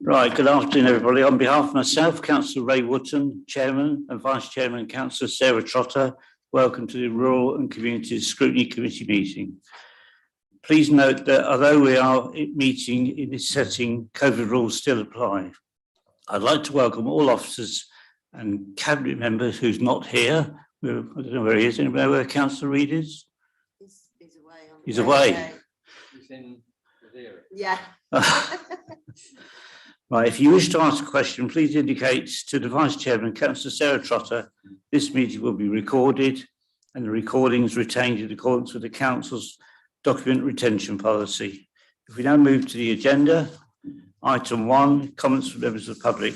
Right, good afternoon, everybody. On behalf of myself, Councillor Ray Wootton, Chairman, and Vice Chairman, Councillor Sarah Trotter, welcome to the Rural and Communities Scrutiny Committee meeting. Please note that although we are meeting in this setting, COVID rules still apply. I'd like to welcome all officers and cabinet members who's not here. I don't know where he is. Anybody know where Councillor Reid is? He's away. He's away. He's in Madeira. Yeah. Right, if you wish to ask a question, please indicate to the Vice Chairman, Councillor Sarah Trotter. This meeting will be recorded and the recordings retained in accordance with the Council's document retention policy. If we now move to the agenda, item 1, comments from members of the public.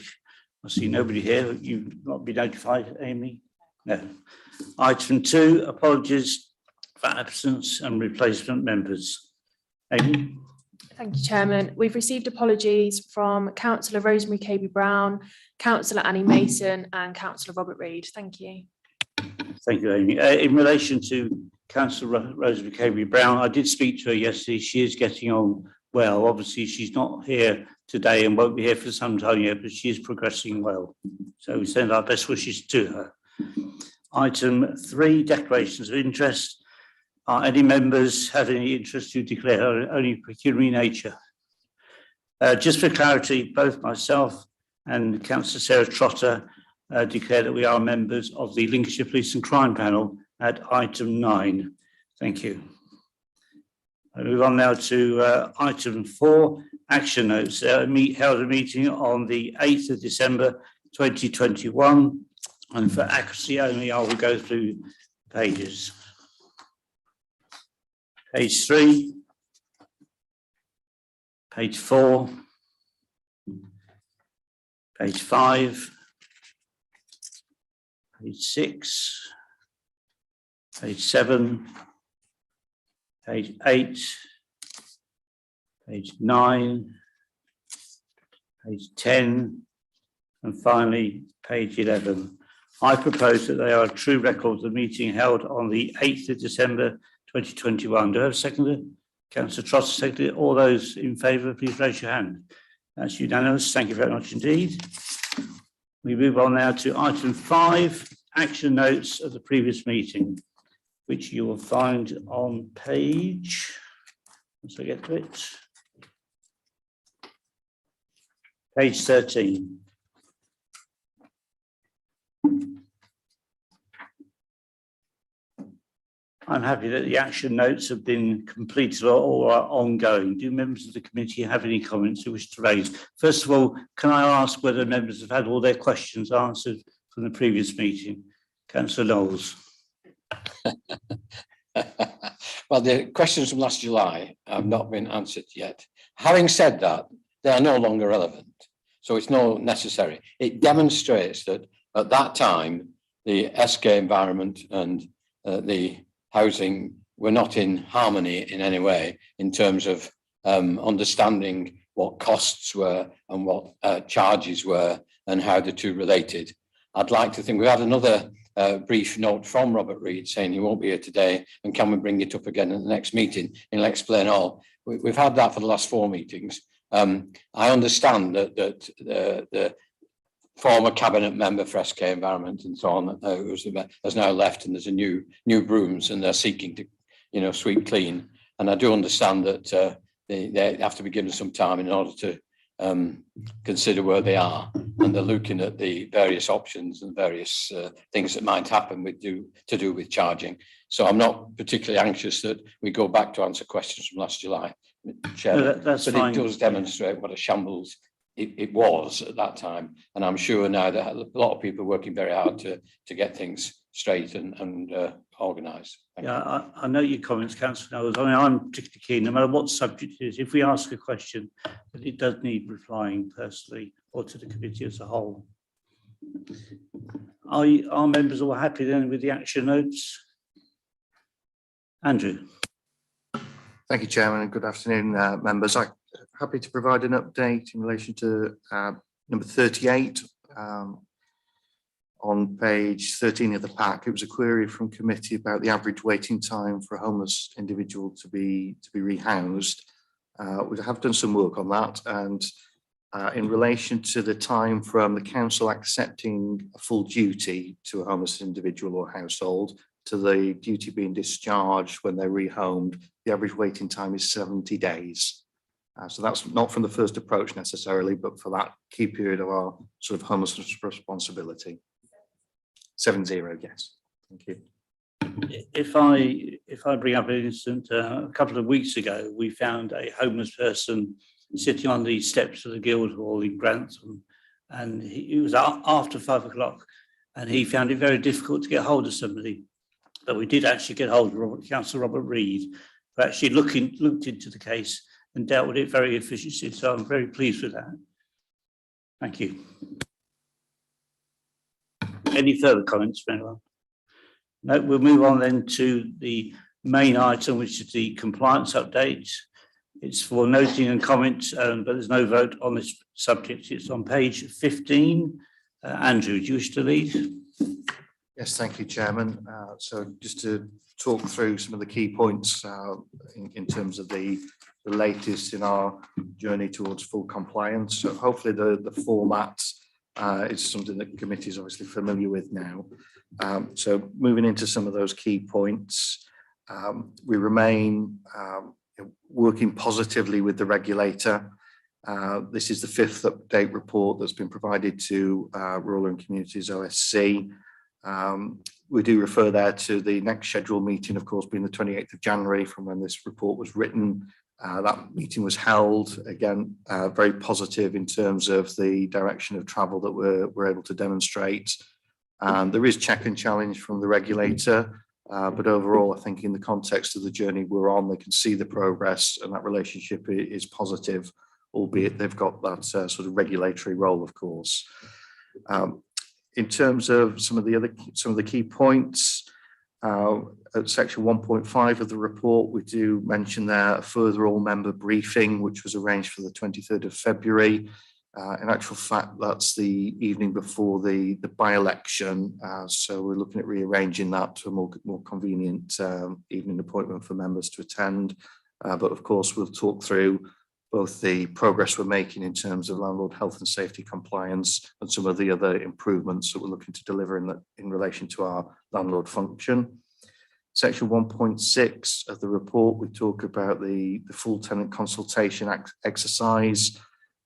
I see nobody here. You've not been notified, Amy? No. Item 2, apologies for absence and replacement members. Amy? Thank you, Chairman. We've received apologies from Councillor Rosemary Kirby-Brown, Councillor Annie Mason and Councillor Robert Reid. Thank you. Thank you, Amy. In relation to Councillor Rosemary Kirby-Brown, I did speak to her yesterday. She is getting on well. Obviously, she's not here today and won't be here for some time yet, but she is progressing well. So we send our best wishes to her. Item 3, declarations of interest. Any members have any interest to declare only pecuniary nature? Just for clarity, both myself and Councillor Sarah Trotter declare that we are members of the Lincolnshire Police and Crime Panel at item 9. Thank you. I move on now to item 4, action notes. Held a meeting on the 8th of December 2021, and for accuracy only, I will go through pages. Page 3, page 4, page 5, page 6, page 7, page 8, page 9, page 10, and finally page 11. I propose that they are a true record of the meeting held on the 8th of December 2021. Do I have a seconder? Councillor Trotter seconded. All those in favour, please raise your hand. That's unanimous. Thank you very much indeed. We move on now to item 5, action notes of the previous meeting, which you will find on page, once I get to it, page 13. I'm happy that the action notes have been completed or are ongoing. Do members of the committee have any comments they wish to raise? First of all, can I ask whether members have had all their questions answered from the previous meeting? Councillor Knowles. Well, the questions from last July have not been answered yet. Having said that, they are no longer relevant, so it's not necessary. It demonstrates that at that time, the SK environment and the housing were not in harmony in any way in terms of understanding what costs were and what charges were and how the two related. I'd like to think we had another brief note from Robert Reid saying he won't be here today and can we bring it up again in the next meeting and he'll explain all. We've had that for the last 4 meetings. I understand that the former cabinet member for SK Environment and so on has now left, and there's a new brooms, and they're seeking to, sweep clean. And I do understand that they have to be given some time in order to consider where they are, and they're looking at the various options and various things that might happen to do with charging. So I'm not particularly anxious that we go back to answer questions from last July, Chairman, No, that's but fine. it does demonstrate what a shambles it was at that time, and I'm sure now that a lot of people are working very hard to get things straight and organised. Yeah, I know your comments, Councillor Knowles. I mean, I'm particularly keen, no matter what subject it is, if we ask a question, that it does need replying personally or to the committee as a whole. Are members all happy then with the action notes? Andrew. Thank you, Chairman, and good afternoon, members. I'm happy to provide an update in relation to number 38 on page 13 of the pack. It was a query from committee about the average waiting time for a homeless individual to be rehoused. We have done some work on that, and in relation to the time from the council accepting a full duty to a homeless individual or household to the duty being discharged when they're rehomed, the average waiting time is 70 days. So that's not from the first approach necessarily, but for that key period of our sort of homelessness responsibility. 70, yes. Thank you. If I bring up an incident, a couple of weeks ago, we found a homeless person sitting on the steps of the Guildhall in Grantham, and it was after 5 o'clock, and he found it very difficult to get hold of somebody. But we did actually get hold of Councillor Robert Reid, who actually looked into the case and dealt with it very efficiently. So I'm very pleased with that. Thank you. Any further comments from anyone? No, we'll move on then to the main item, which is the compliance update. It's for noting and comments, but there's no vote on this subject. It's on page 15. Andrew, do you wish to lead? Yes, thank you, Chairman. So just to talk through some of the key points in terms of the latest in our journey towards full compliance. So hopefully the format is something that the committee is obviously familiar with now. So moving into some of those key points, we remain working positively with the regulator. This is the 5th update report that's been provided to Rural and Communities OSC. We do refer there to the next scheduled meeting, of course, being the 28th of January from when this report was written. That meeting was held, again, very positive in terms of the direction of travel that we're able to demonstrate. And there is check and challenge from the regulator, but overall, I think in the context of the journey we're on, they can see the progress and that relationship is positive, albeit they've got that sort of regulatory role, of course. In terms of some of the key points, at section 1.5 of the report, we do mention there a further all-member briefing, which was arranged for the 23rd of February. In actual fact, that's the evening before the by-election, so we're looking at rearranging that to a more convenient evening appointment for members to attend. But of course, we'll talk through both the progress we're making in terms of landlord health and safety compliance and some of the other improvements that we're looking to deliver in relation to our landlord function. Section 1.6 of the report, we talk about the full tenant consultation exercise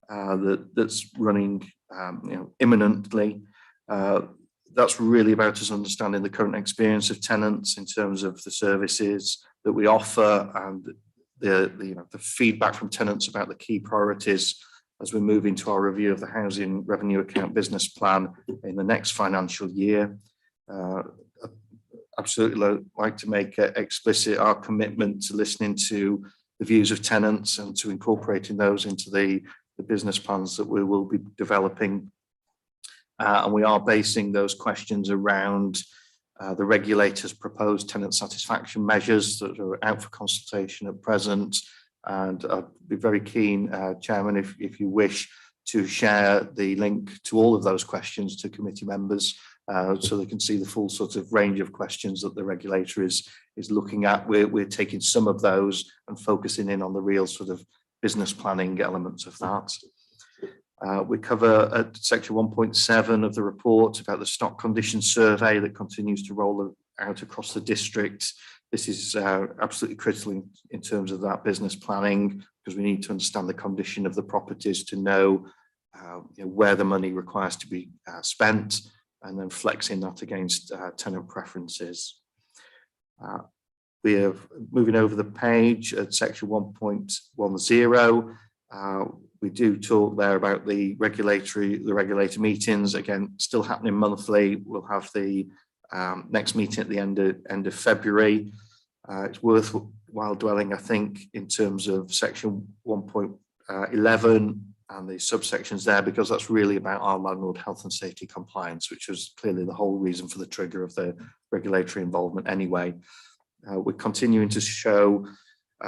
that's running imminently. That's really about us understanding the current experience of tenants in terms of the services that we offer and the feedback from tenants about the key priorities as we move into our review of the housing revenue account business plan in the next financial year. Absolutely like to make explicit our commitment to listening to the views of tenants and to incorporating those into the business plans that we will be developing. And we are basing those questions around the regulator's proposed tenant satisfaction measures that are out for consultation at present. And I'd be very keen, Chairman, if you wish to share the link to all of those questions to committee members so they can see the full sort of range of questions that the regulator is looking at. We're taking some of those and focusing in on the real sort of business planning elements of that. We cover at section 1.7 of the report about the stock condition survey that continues to roll out across the district. This is absolutely critical in terms of that business planning, because we need to understand the condition of the properties to know, where the money requires to be spent, and then flexing that against tenant preferences. We are moving over the page at section 1.10. We do talk there about the regulator meetings, again, still happening monthly. We'll have the next meeting at the end of February. It's worthwhile dwelling, I think, in terms of section 1.11 and the subsections there, because that's really about our landlord health and safety compliance, which was clearly the whole reason for the trigger of the regulatory involvement anyway. We're continuing to show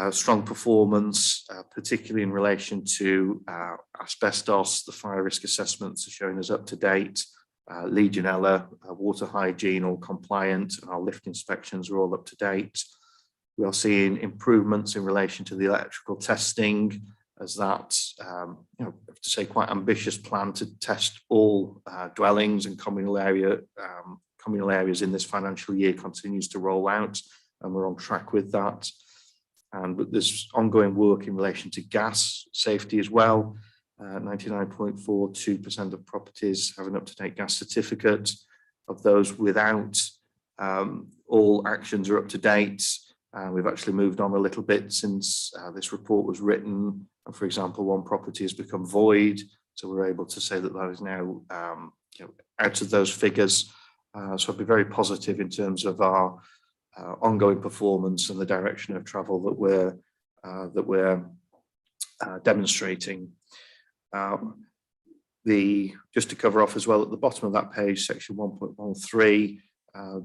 strong performance, particularly in relation to asbestos. The fire risk assessments are showing us up to date. Legionella, water hygiene, all compliant, and our lift inspections are all up to date. We are seeing improvements in relation to the electrical testing, as that, you know, I have to say quite ambitious plan to test all dwellings and communal areas in this financial year continues to roll out, and we're on track with that. And there's ongoing work in relation to gas safety as well. 99.42% of properties have an up-to-date gas certificate. Of those without, all actions are up to date. We've actually moved on a little bit since this report was written. And for example, one property has become void, so we're able to say that that is now you know, out of those figures. So I'd be very positive in terms of our ongoing performance and the direction of travel that we're demonstrating. Just to cover off as well, at the bottom of that page, section 1.13,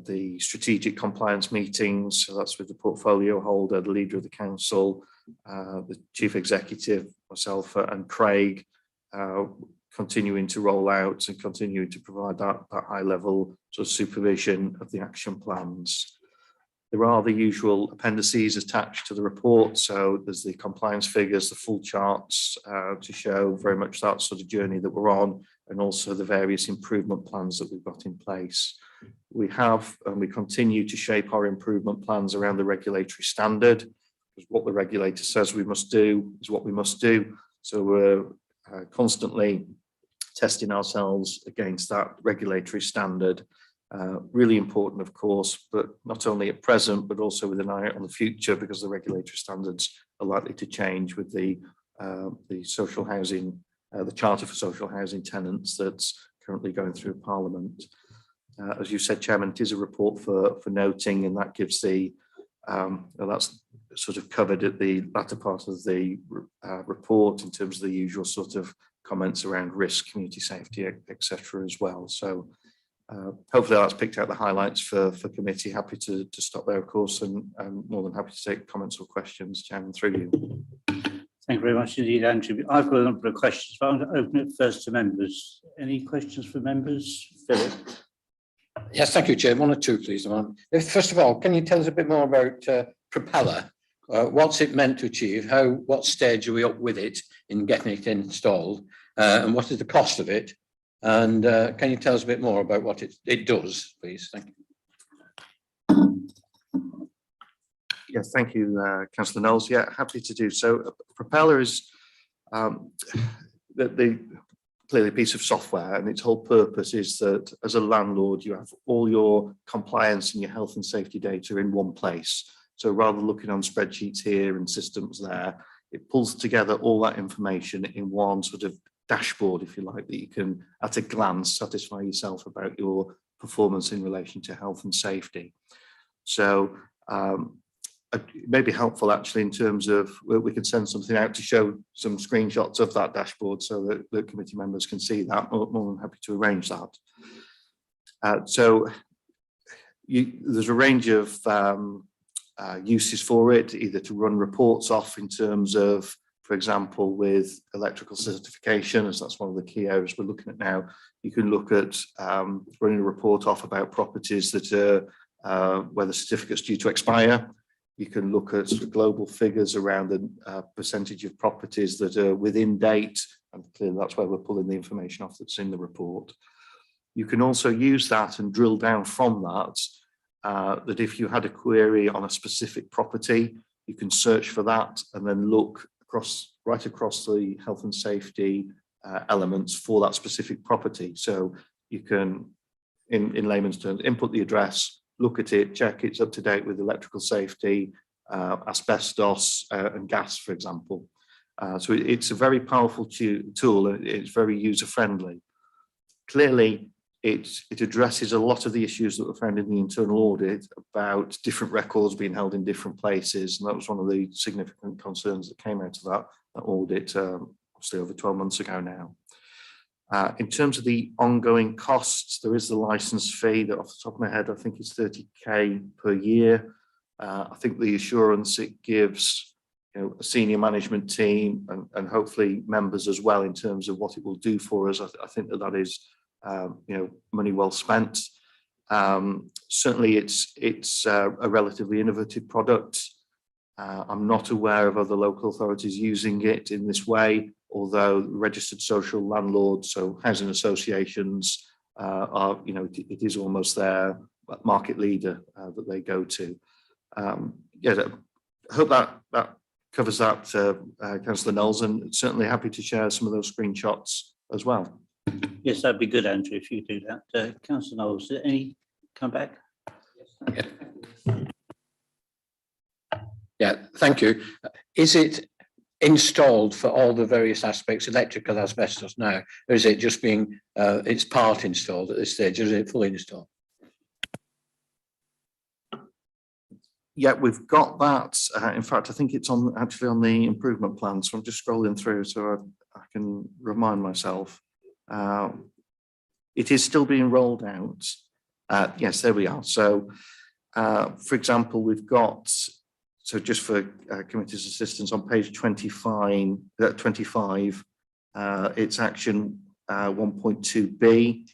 the strategic compliance meetings, so that's with the portfolio holder, the leader of the council, the chief executive, myself and Craig, continuing to roll out and continuing to provide that high level sort of supervision of the action plans. There are the usual appendices attached to the report. So there's the compliance figures, the full charts to show very much that sort of journey that we're on, and also the various improvement plans that we've got in place. We have and we continue to shape our improvement plans around the regulatory standard, because what the regulator says we must do is what we must do. So we're constantly testing ourselves against that regulatory standard. Really important, of course, but not only at present, but also with an eye on the future, because the regulatory standards are likely to change with the social housing, the Charter for Social Housing Tenants that's currently going through Parliament. As you said, Chairman, it is a report for noting, and that gives the, that's sort of covered at the latter part of the report in terms of the usual sort of comments around risk, community safety, etc. as well. So hopefully that's picked out the highlights for committee. Happy to stop there, of course, and I'm more than happy to take comments or questions, Chairman, through you. Thank you very much indeed, Andrew. I've got a number of questions, but I'm going to open it first to members. Any questions for members? Philip? Yes, thank you, Chair. One or two, please. First of all, can you tell us a bit more about Propeller? What's it meant to achieve? What stage are we up with it in getting it installed? And what is the cost of it? And can you tell us a bit more about what it does, please? Thank you. Yes, thank you, Councillor Knowles. Yeah, happy to do so. Propeller is clearly a piece of software, and its whole purpose is that as a landlord, you have all your compliance and your health and safety data in one place. So rather than looking on spreadsheets here and systems there, it pulls together all that information in one sort of dashboard, if you like, that you can at a glance satisfy yourself about your performance in relation to health and safety. So it may be helpful actually in terms of we could send something out to show some screenshots of that dashboard so that the committee members can see that. More than happy to arrange that. So there's a range of uses for it, either to run reports off in terms of, for example, with electrical certification, as that's one of the key areas we're looking at now. You can look at running a report off about properties that are where the certificate's due to expire. You can look at sort of global figures around the percentage of properties that are within date, and clearly that's where we're pulling the information off that's in the report. You can also use that and drill down from that, that if you had a query on a specific property, you can search for that and then look right across the health and safety elements for that specific property. So you can, in layman's terms, input the address, look at it, check it's up to date with electrical safety, asbestos and gas, for example. So it's a very powerful tool, and it's very user-friendly. Clearly, it addresses a lot of the issues that were found in the internal audit about different records being held in different places, and that was one of the significant concerns that came out of that audit, obviously over 12 months ago now. In terms of the ongoing costs, there is the license fee that off the top of my head, I think it's 30k per year. I think the assurance it gives, a senior management team and hopefully members as well in terms of what it will do for us. I think that is, money well spent. Certainly it's a relatively innovative product. I'm not aware of other local authorities using it in this way, although registered social landlords, so housing associations, are, you know, it is almost their market leader that they go to. Yeah, I hope that covers that, Councillor Knowles, and certainly happy to share some of those screenshots as well. Yes, that'd be good, Andrew, if you do that. Councillor Knowles, any come back? Yeah, thank you. Is it installed for all the various aspects, electrical, asbestos now, or is it just being, it's part installed at this stage, or is it fully installed? Yeah, we've got that. In fact, I think it's actually on the improvement plan. So I'm just scrolling through so I can remind myself. It is still being rolled out. Yes, there we are. So, for example, we've got, so just for committee's assistance on page 25, it's action 1.2b.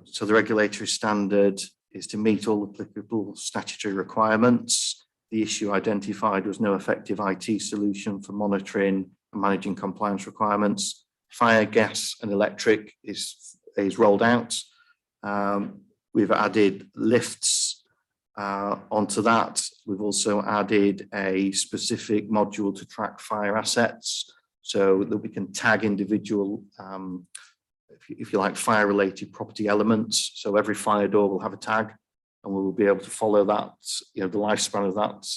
So the regulatory standard is to meet all applicable statutory requirements. The issue identified was no effective IT solution for monitoring and managing compliance requirements. Fire, gas and electric is rolled out. We've added lifts onto that. We've also added a specific module to track fire assets so that we can tag individual if you like, fire-related property elements. So every fire door will have a tag, and we will be able to follow that, you know, the lifespan of that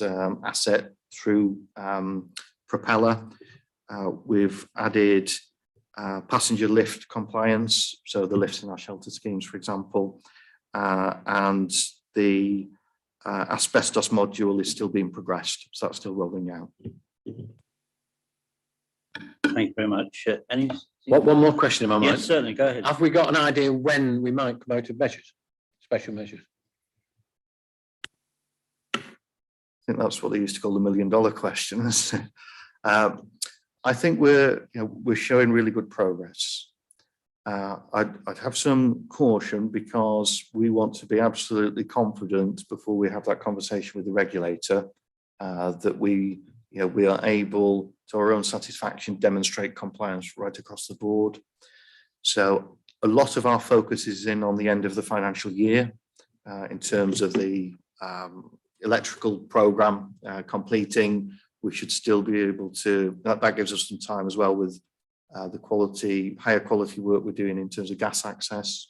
asset through Propeller. We've added passenger lift compliance, so the lifts in our shelter schemes, for example, and the asbestos module is still being progressed, so that's still rolling out. Thank you very much. Any? One more question, if I might. Yes, certainly, go ahead. Have we got an idea when we might come out of measures, special measures? I think that's what they used to call the $1 million question. I think we're showing really good progress. I'd have some caution because we want to be absolutely confident before we have that conversation with the regulator that we are able, to our own satisfaction, demonstrate compliance right across the board. So a lot of our focus is in on the end of the financial year in terms of the electrical programme completing. We should still be able to, that gives us some time as well with the higher quality work we're doing in terms of gas access.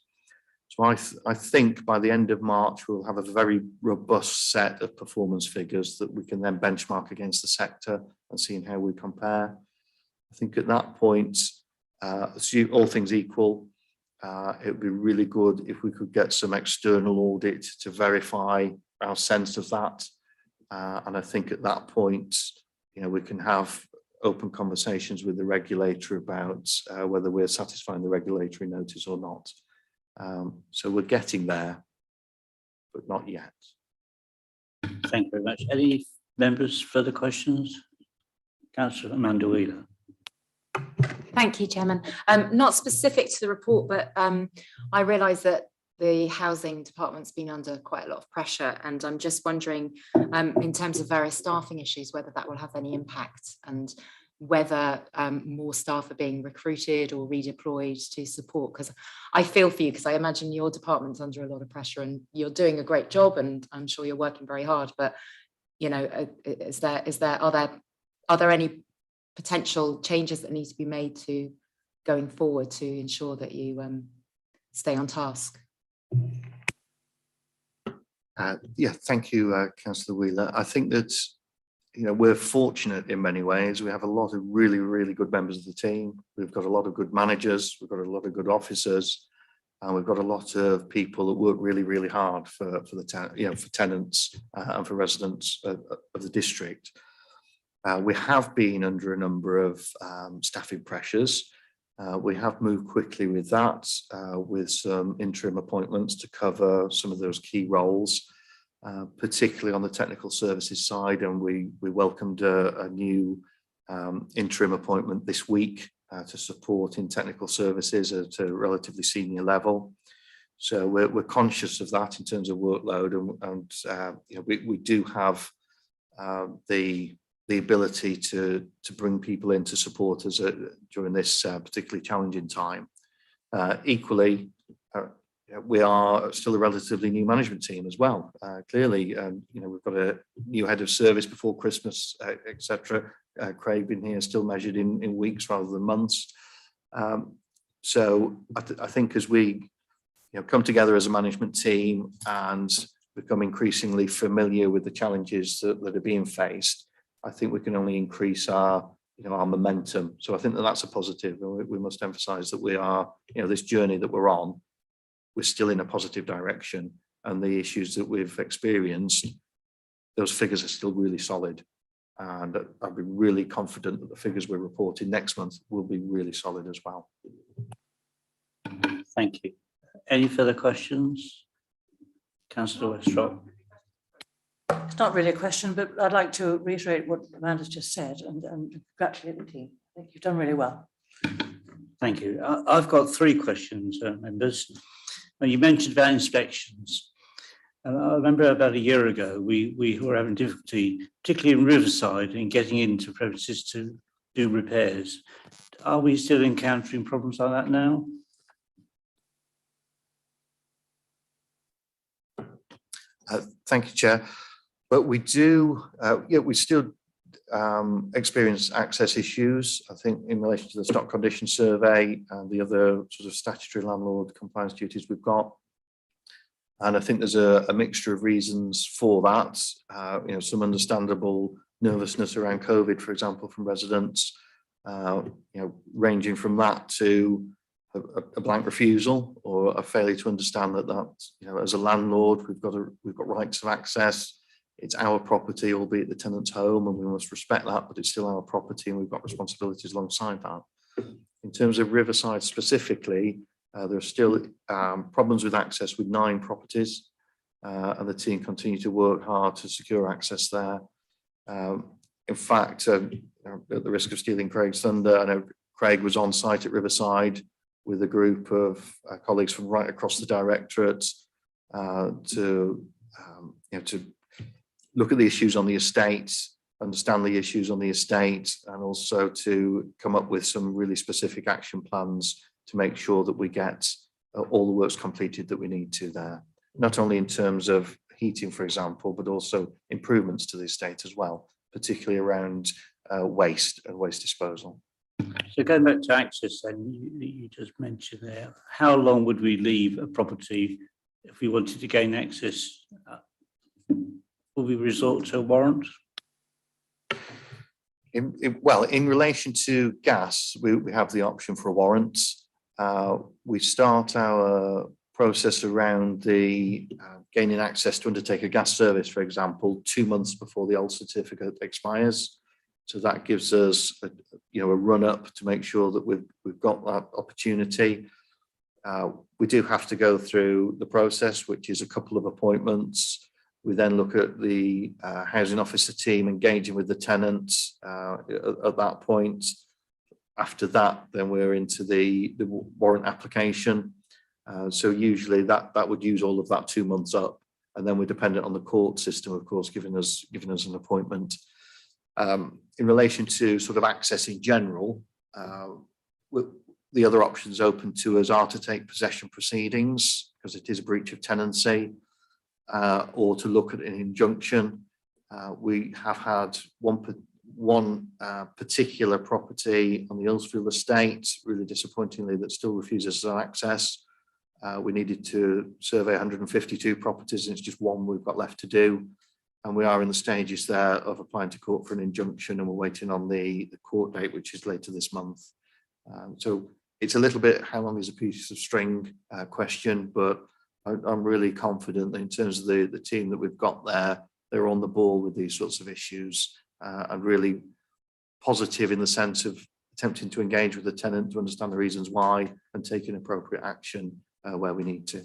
So I think by the end of March, we'll have a very robust set of performance figures that we can then benchmark against the sector and seeing how we compare. I think at that point, all things equal, it would be really good if we could get some external audit to verify our sense of that. And I think at that point, we can have open conversations with the regulator about whether we're satisfying the regulatory notice or not. So we're getting there, but not yet. Thank you very much. Any members further questions? Councillor Amanda Wheeler. Thank you, Chairman. Not specific to the report, but I realise that the housing department's been under quite a lot of pressure, and I'm just wondering, in terms of various staffing issues, whether that will have any impact and whether more staff are being recruited or redeployed to support, because I feel for you, because I imagine your department's under a lot of pressure and you're doing a great job and I'm sure you're working very hard, but are there any potential changes that need to be made to going forward to ensure that you stay on task? Yeah, thank you, Councillor Wheeler. I think that we're fortunate in many ways. We have a lot of really, really good members of the team. We've got a lot of good managers. We've got a lot of good officers, and we've got a lot of people that work really, really hard for tenants and for residents of the district. We have been under a number of staffing pressures. We have moved quickly with that, with some interim appointments to cover some of those key roles. Particularly on the technical services side, and we welcomed a new interim appointment this week to support in technical services at a relatively senior level. So we're conscious of that in terms of workload, and we do have the ability to bring people in to support us during this particularly challenging time. Equally, we are still a relatively new management team as well. Clearly, we've got a new head of service before Christmas, etc. Craig been here still measured in weeks rather than months. So I think as we come together as a management team and become increasingly familiar with the challenges that are being faced, I think we can only increase our momentum. So I think that's a positive. We must emphasize that we are, this journey that we're on, we're still in a positive direction, and the issues that we've experienced, those figures are still really solid. And I'd be really confident that the figures we're reporting next month will be really solid as well. Thank you. Any further questions? Councillor Westropp. It's not really a question, but I'd like to reiterate what Amanda's just said and congratulate the team. I think you've done really well. Thank you. I've got three questions, members. You mentioned about inspections. I remember about a year ago, we were having difficulty, particularly in Riverside, in getting into premises to do repairs. Are we still encountering problems like that now? Thank you, Chair. But we do, we still experience access issues. I think in relation to the stock condition survey and the other sort of statutory landlord compliance duties we've got. And I think there's a mixture of reasons for that. Some understandable nervousness around COVID, for example, from residents, ranging from that to a blank refusal or a failure to understand that as a landlord, we've got rights of access. It's our property, albeit the tenant's home, and we must respect that, but it's still our property and we've got responsibilities alongside that. In terms of Riverside specifically, there are still problems with access with 9 properties, and the team continue to work hard to secure access there. In fact, at the risk of stealing Craig's thunder, I know Craig was on site at Riverside with a group of colleagues from right across the directorate to look at the issues on the estate, understand the issues on the estate, and also to come up with some really specific action plans to make sure that we get all the works completed that we need to there. Not only in terms of heating, for example, but also improvements to the estate as well, particularly around waste and waste disposal. So going back to access then, you just mentioned there, how long would we leave a property if we wanted to gain access? Will we resort to a warrant? In relation to gas, we have the option for a warrant. We start our process around the gaining access to undertake a gas service, for example, 2 months before the old certificate expires. So that gives us a run up to make sure that we've got that opportunity. We do have to go through the process, which is a couple of appointments. We then look at the housing officer team engaging with the tenants at that point. After that, then we're into the warrant application. So usually that would use all of that 2 months up, and then we're dependent on the court system, of course, giving us an appointment. In relation to sort of access in general, the other options open to us are to take possession proceedings because it is a breach of tenancy, or to look at an injunction. We have had one particular property on the Earlsfield estate, really disappointingly, that still refuses us access. We needed to survey 152 properties, and it's just one we've got left to do. And we are in the stages there of applying to court for an injunction, and we're waiting on the court date, which is later this month. So it's a little bit how long is a piece of string question, but I'm really confident that in terms of the team that we've got there, they're on the ball with these sorts of issues, and really positive in the sense of attempting to engage with the tenant to understand the reasons why and taking appropriate action where we need to.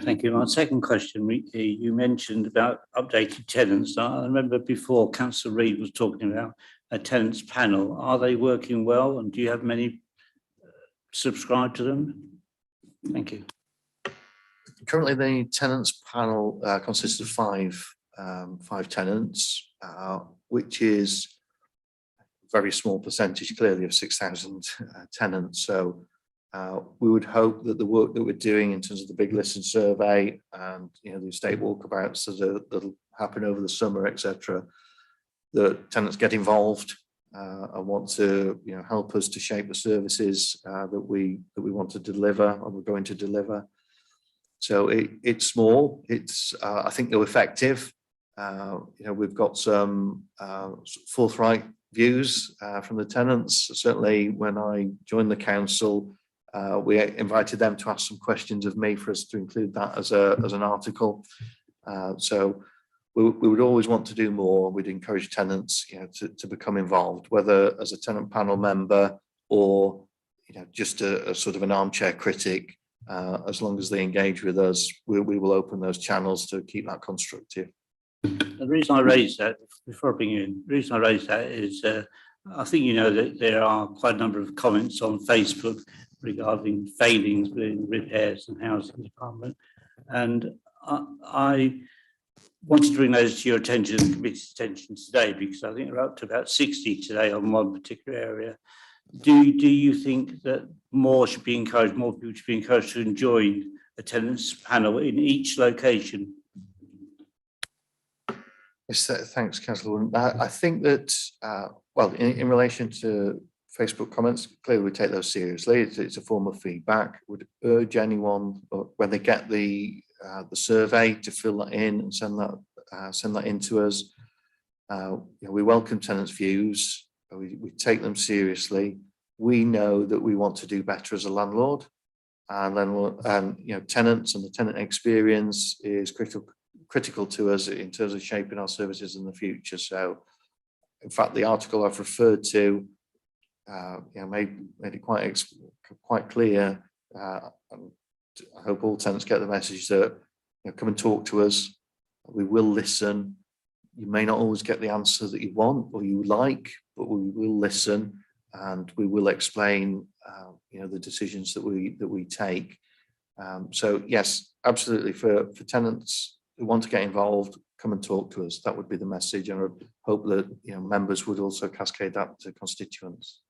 Thank you. My second question, you mentioned about updated tenants. I remember before Councillor Reid was talking about a tenants panel. Are they working well, and do you have many subscribed to them? Thank you. Currently, the tenants panel consists of 5 5 tenants, which is a very small percentage clearly of 6,000 tenants. So we would hope that the work that we're doing in terms of the big listen survey and the estate walkabouts that'll happen over the summer, etc., that tenants get involved and want to help us to shape the services that we want to deliver and we're going to deliver. So it's small. It's I think they're effective. We've got some forthright views from the tenants. Certainly, when I joined the council, we invited them to ask some questions of me for us to include that as an article. So we would always want to do more. We'd encourage tenants, to become involved, whether as a tenant panel member or just a sort of an armchair critic. As long as they engage with us, we will open those channels to keep that constructive. The reason I raised that, before I bring you in, the reason I raised that is I think that there are quite a number of comments on Facebook regarding failings within repairs and housing department. And I wanted to bring those to your attention and committee's attention today, because I think we're up to about 60 today on one particular area. Do you think that more should be encouraged, more people should be encouraged to join a tenants panel in each location? Yes, thanks, Councillor. I think that, well, in relation to Facebook comments, clearly we take those seriously. It's a form of feedback. Would urge anyone, when they get the survey, to fill that in and send that in to us. We welcome tenants' views. We take them seriously. We know that we want to do better as a landlord, and then tenants and the tenant experience is critical to us in terms of shaping our services in the future. So, in fact, the article I've referred to, made it quite clear. And I hope all tenants get the message that come and talk to us. We will listen. You may not always get the answer that you want or you like, but we will listen and we will explain, the decisions that we take. So yes, absolutely. For tenants who want to get involved, come and talk to us. That would be the message, and I hope that members would also cascade that to constituents.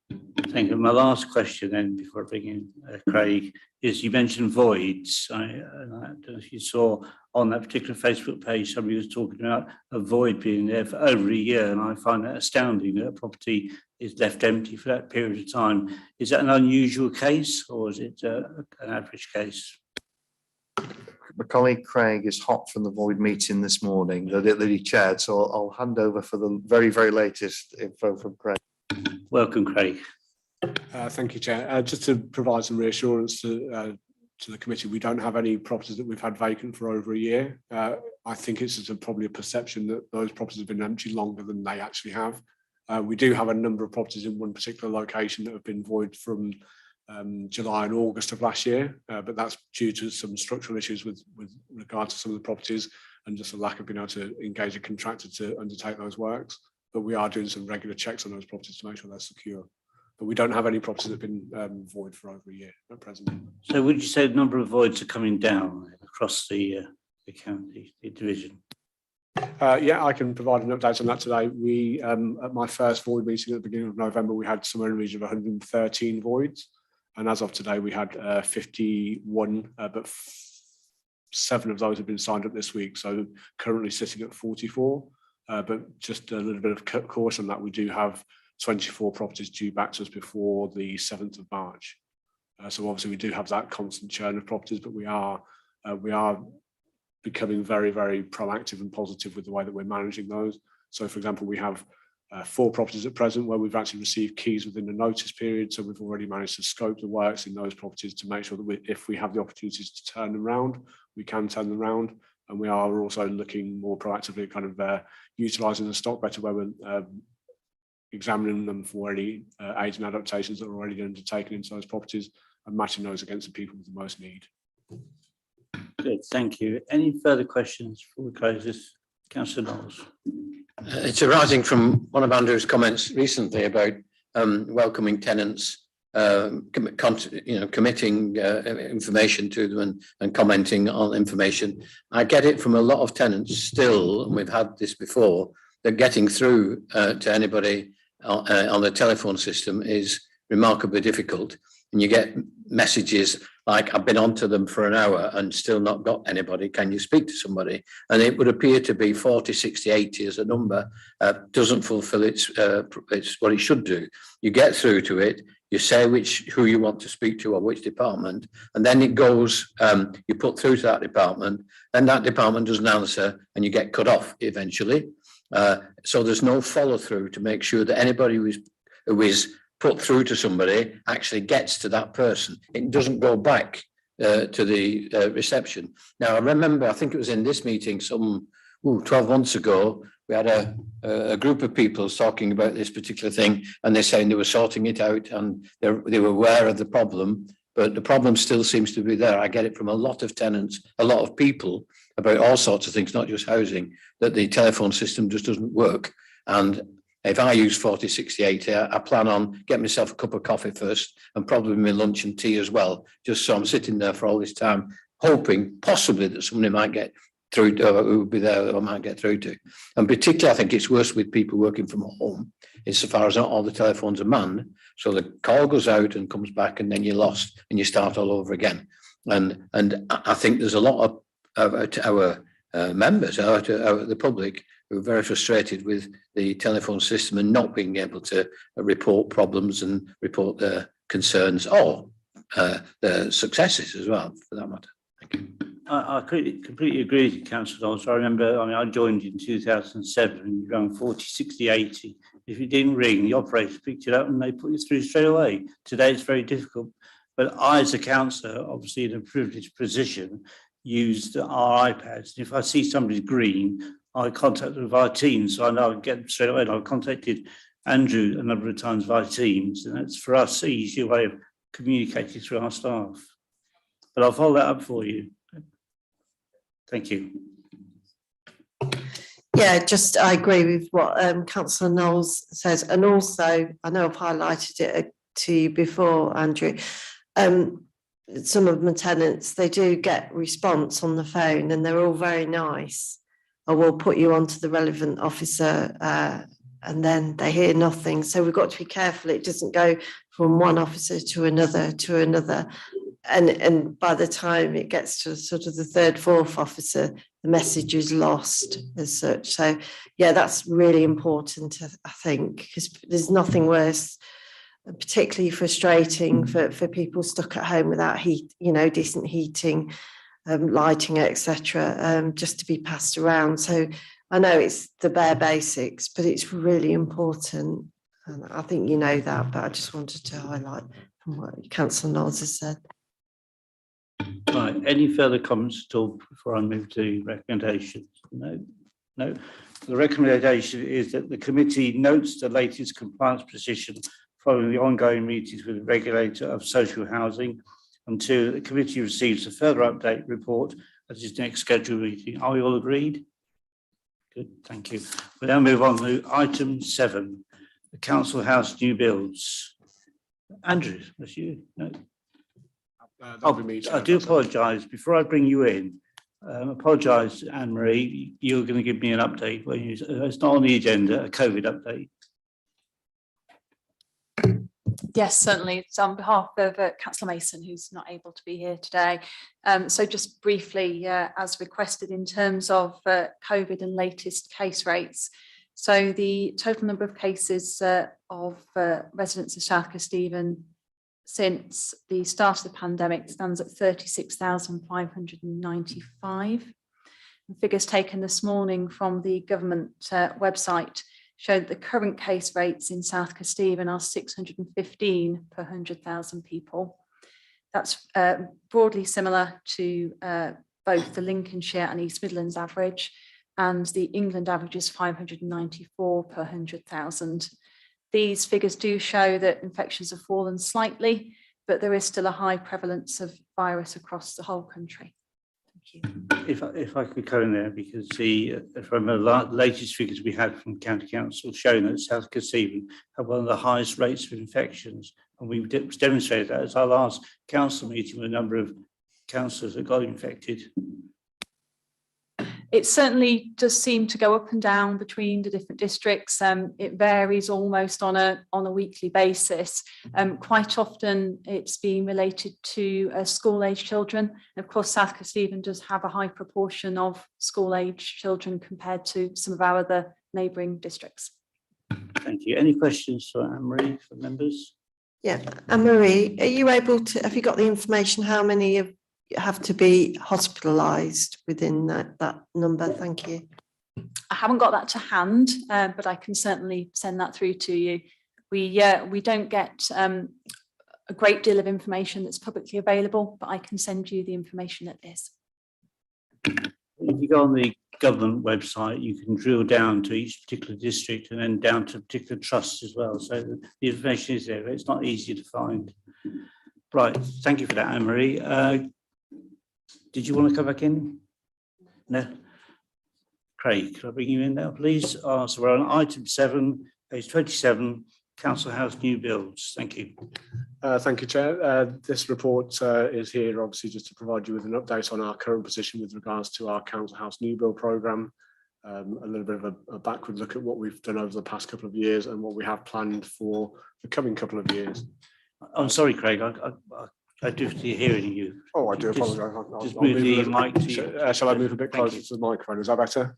Thank you. My last question then, before I bring in Craig, is you mentioned voids. I don't know if you saw on that particular Facebook page, somebody was talking about a void being there for over a year, and I find that astounding that a property is left empty for that period of time. Is that an unusual case, or is it an average case? My colleague Craig is hot from the void meeting this morning that he chaired, so I'll hand over for the very, very latest info from Craig. Welcome, Craig. Thank you, Chair. Just to provide some reassurance to the committee, we don't have any properties that we've had vacant for over a year. I think it's probably a perception that those properties have been empty longer than they actually have. We do have a number of properties in one particular location that have been void from July and August of last year, but that's due to some structural issues with regard to some of the properties and just a lack of being able to engage a contractor to undertake those works. But we are doing some regular checks on those properties to make sure they're secure. But we don't have any properties that have been void for over a year at present. So would you say the number of voids are coming down across the county, the division? Yeah, I can provide an update on that today. We, at my first void meeting at the beginning of November, we had somewhere in the region of 113 voids. And as of today, we had 51, but 7 of those have been signed up this week. So currently sitting at 44. But just a little bit of caution that we do have 24 properties due back to us before the 7th of March. So obviously we do have that constant churn of properties, but we are becoming very, very proactive and positive with the way that we're managing those. So for example, we have 4 properties at present where we've actually received keys within the notice period. So we've already managed to scope the works in those properties to make sure that if we have the opportunities to turn them around, we can turn them around. And we are also looking more proactively at kind of utilising the stock better, where we're examining them for any aids and adaptations that are already undertaken into those properties and matching those against the people with the most need. Good, thank you. Any further questions before we close this? Councillor Knowles. It's arising from one of Andrew's comments recently about welcoming tenants committing information to them and commenting on information. I get it from a lot of tenants still, and we've had this before, that getting through to anybody on the telephone system is remarkably difficult. And you get messages like, I've been onto them for an hour and still not got anybody. Can you speak to somebody? And it would appear to be 40, 60, 80 as a number, doesn't fulfill its what it should do. You get through to it, you say who you want to speak to or which department, and then it goes, you put through to that department, then that department doesn't answer and you get cut off eventually. So there's no follow through to make sure that anybody who is put through to somebody actually gets to that person. It doesn't go back to the reception. Now, I remember, I think it was in this meeting some 12 months ago, we had a group of people talking about this particular thing, and they're saying they were sorting it out and they were aware of the problem, but the problem still seems to be there. I get it from a lot of tenants, a lot of people about all sorts of things, not just housing, that the telephone system just doesn't work. And if I use 40, 60, 80, I plan on getting myself a cup of coffee first and probably my lunch and tea as well, just so I'm sitting there for all this time, hoping possibly that somebody might get through to, who will be there that I might get through to. And particularly, I think it's worse with people working from home, insofar as not all the telephones are manned. So the call goes out and comes back, and then you're lost and you start all over again. And I think there's a lot of our members, the public, who are very frustrated with the telephone system and not being able to report problems and report their concerns or their successes as well, for that matter. Thank you. I completely agree with you, Councillor Knowles. I remember, I joined in 2007 and you rang 40, 60, 80. If it didn't ring, the operator picked it up and they put you through straight away. Today it's very difficult. But I, as a councillor, obviously in a privileged position, used our iPads. If I see somebody's green, I contact them via Teams, so I know I can get them straight away. And I've contacted Andrew a number of times via Teams, and that's for us an easier way of communicating through our staff. But I'll follow that up for you. Thank you. Yeah, just I agree with what Councillor Knowles says, and also I know I've highlighted it to you before, Andrew. Some of my tenants, they do get response on the phone, and they're all very nice. I will put you onto the relevant officer, and then they hear nothing. So we've got to be careful it doesn't go from one officer to another and by the time it gets to sort of the third, fourth officer, the message is lost as such. So yeah, that's really important, I think, because there's nothing worse, particularly frustrating for people stuck at home without decent heating, lighting, etc., just to be passed around. So I know it's the bare basics, but it's really important, and I think you know that, but I just wanted to highlight from what Councillor Knowles has said. Right, any further comments at all before I move to recommendations? No. The recommendation is that the committee notes the latest compliance position following the ongoing meetings with the regulator of social housing until the committee receives a further update report at its next scheduled meeting. Are we all agreed? Good, thank you. We'll now move on to item 7, the Council House new builds. Andrew, that's you. No. I do apologise. Before I bring you in, apologise, Anne-Marie, you're going to give me an update. It's not on the agenda, a COVID update. Yes, certainly. It's on behalf of Councillor Mason, who's not able to be here today. So just briefly, as requested in terms of COVID and latest case rates. So the total number of cases of residents of South Kesteven since the start of the pandemic stands at 36,595. Figures taken this morning from the government website show that the current case rates in South Kesteven are 615 per 100,000 people. That's broadly similar to both the Lincolnshire and East Midlands average, and the England average is 594 per 100,000. These figures do show that infections have fallen slightly, but there is still a high prevalence of virus across the whole country. Thank you. If I could go in there, because from the latest figures we had from County Council showing that South Kesteven have one of the highest rates of infections And we demonstrated that at our last council meeting with a number of councillors that got infected. It certainly does seem to go up and down between the different districts. It varies almost on a weekly basis. Quite often it's been related to school age children. And of course, South Kesteven does have a high proportion of school age children compared to some of our other neighbouring districts. Thank you. Any questions for Anne-Marie from members? Yeah, Anne-Marie, are you able to, have you got the information, how many have to be hospitalised within that number? Thank you. I haven't got that to hand, but I can certainly send that through to you. We don't get a great deal of information that's publicly available, but I can send you the information that is. If you go on the government website, you can drill down to each particular district and then down to particular trusts as well. So the information is there, but it's not easy to find. Right, thank you for that, Anne-Marie. Did you want to come back in? No? Craig, can I bring you in now, please? So we're on item 7, page 27, Council House new builds. Thank you. Thank you, Chair. This report is here obviously just to provide you with an update on our current position with regards to our Council House new build programme, a little bit of a backward look at what we've done over the past couple of years and what we have planned for the coming couple of years. I'm sorry, Craig, I do hear you. Oh, I do Just- apologise. Just move the mic to you. Shall I move a bit Thank closer you. to the microphone? Is that better?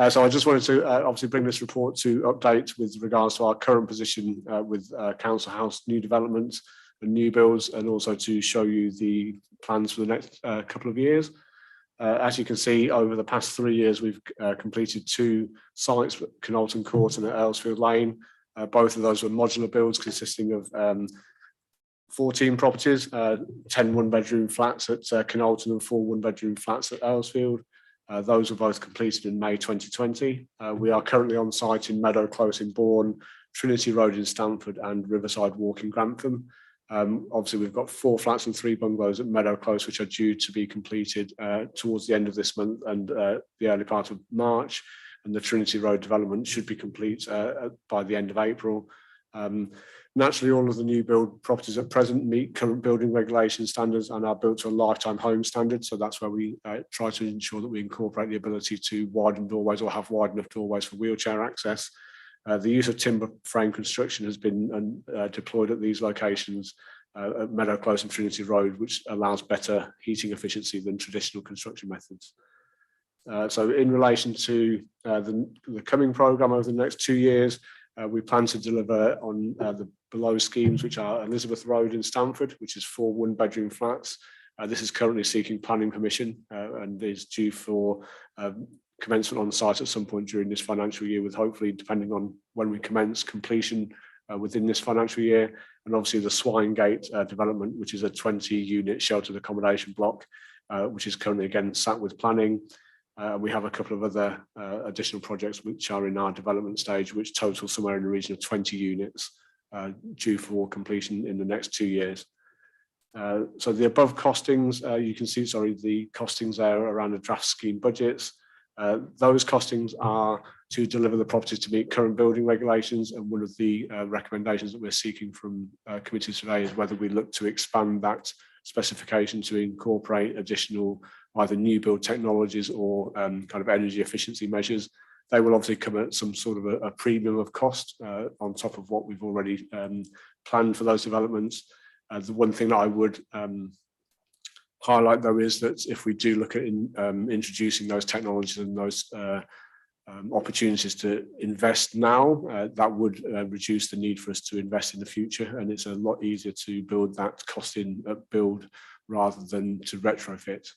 So I just wanted to obviously bring this report to update with regards to our current position with Council House new developments and new builds, and also to show you the plans for the next couple of years. As you can see, over the past 3 years, we've completed 2 sites at Knowlton Court and at Earlsfield Lane. Both of those were modular builds consisting of 14 properties, 10 one-bedroom flats at Knowlton and 4 one-bedroom flats at Earlsfield. Those were both completed in May 2020. We are currently on site in Meadow Close in Bourne, Trinity Road in Stamford and Riverside Walk in Grantham. Obviously, we've got 4 flats and 3 bungalows at Meadow Close, which are due to be completed towards the end of this month and the early part of March. And the Trinity Road development should be complete by the end of April. Naturally, all of the new build properties at present meet current building regulation standards and are built to a lifetime home standard. So that's where we try to ensure that we incorporate the ability to widen doorways or have wide enough doorways for wheelchair access. The use of timber frame construction has been deployed at these locations at Meadow Close and Trinity Road, which allows better heating efficiency than traditional construction methods. So in relation to the coming programme over the next 2 years, we plan to deliver on the below schemes, which are Elizabeth Road in Stamford, which is 4 one-bedroom flats. This is currently seeking planning permission and is due for commencement on site at some point during this financial year, with hopefully, depending on when we commence, completion within this financial year. And obviously the Swinegate development, which is a 20-unit sheltered accommodation block, which is currently again sat with planning. We have a couple of other additional projects which are in our development stage, which total somewhere in the region of 20 units due for completion in the next 2 years. So the above costings, you can see, the costings there around the draft scheme budgets. Those costings are to deliver the properties to meet current building regulations, and one of the recommendations that we're seeking from committee today is whether we look to expand that specification to incorporate additional either new build technologies or kind of energy efficiency measures. They will obviously come at some sort of a premium of cost on top of what we've already planned for those developments. The one thing that I would highlight, though, is that if we do look at introducing those technologies and those opportunities to invest now, that would reduce the need for us to invest in the future, and it's a lot easier to build that cost in build rather than to retrofit.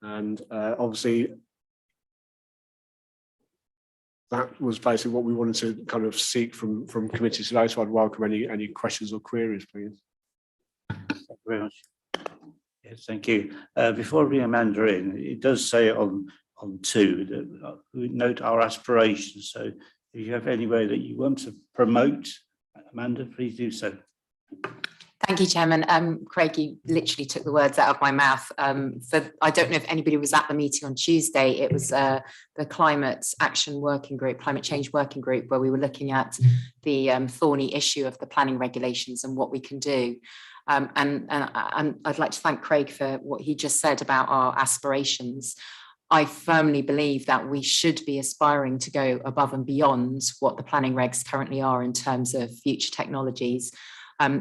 And obviously that was basically what we wanted to kind of seek from committee today, so I'd welcome any questions or queries, please. Thank you very much. Yes, thank you. Before I bring Amanda in, it does say on 2 that we note our aspirations. So if you have any way that you want to promote, Amanda, please do so. Thank you, Chairman. Craig, you literally took the words out of my mouth. I don't know if anybody was at the meeting on Tuesday. It was the Climate Action Working Group, Climate Change Working Group, where we were looking at the thorny issue of the planning regulations and what we can do. And I'd like to thank Craig for what he just said about our aspirations. I firmly believe that we should be aspiring to go above and beyond what the planning regs currently are in terms of future technologies.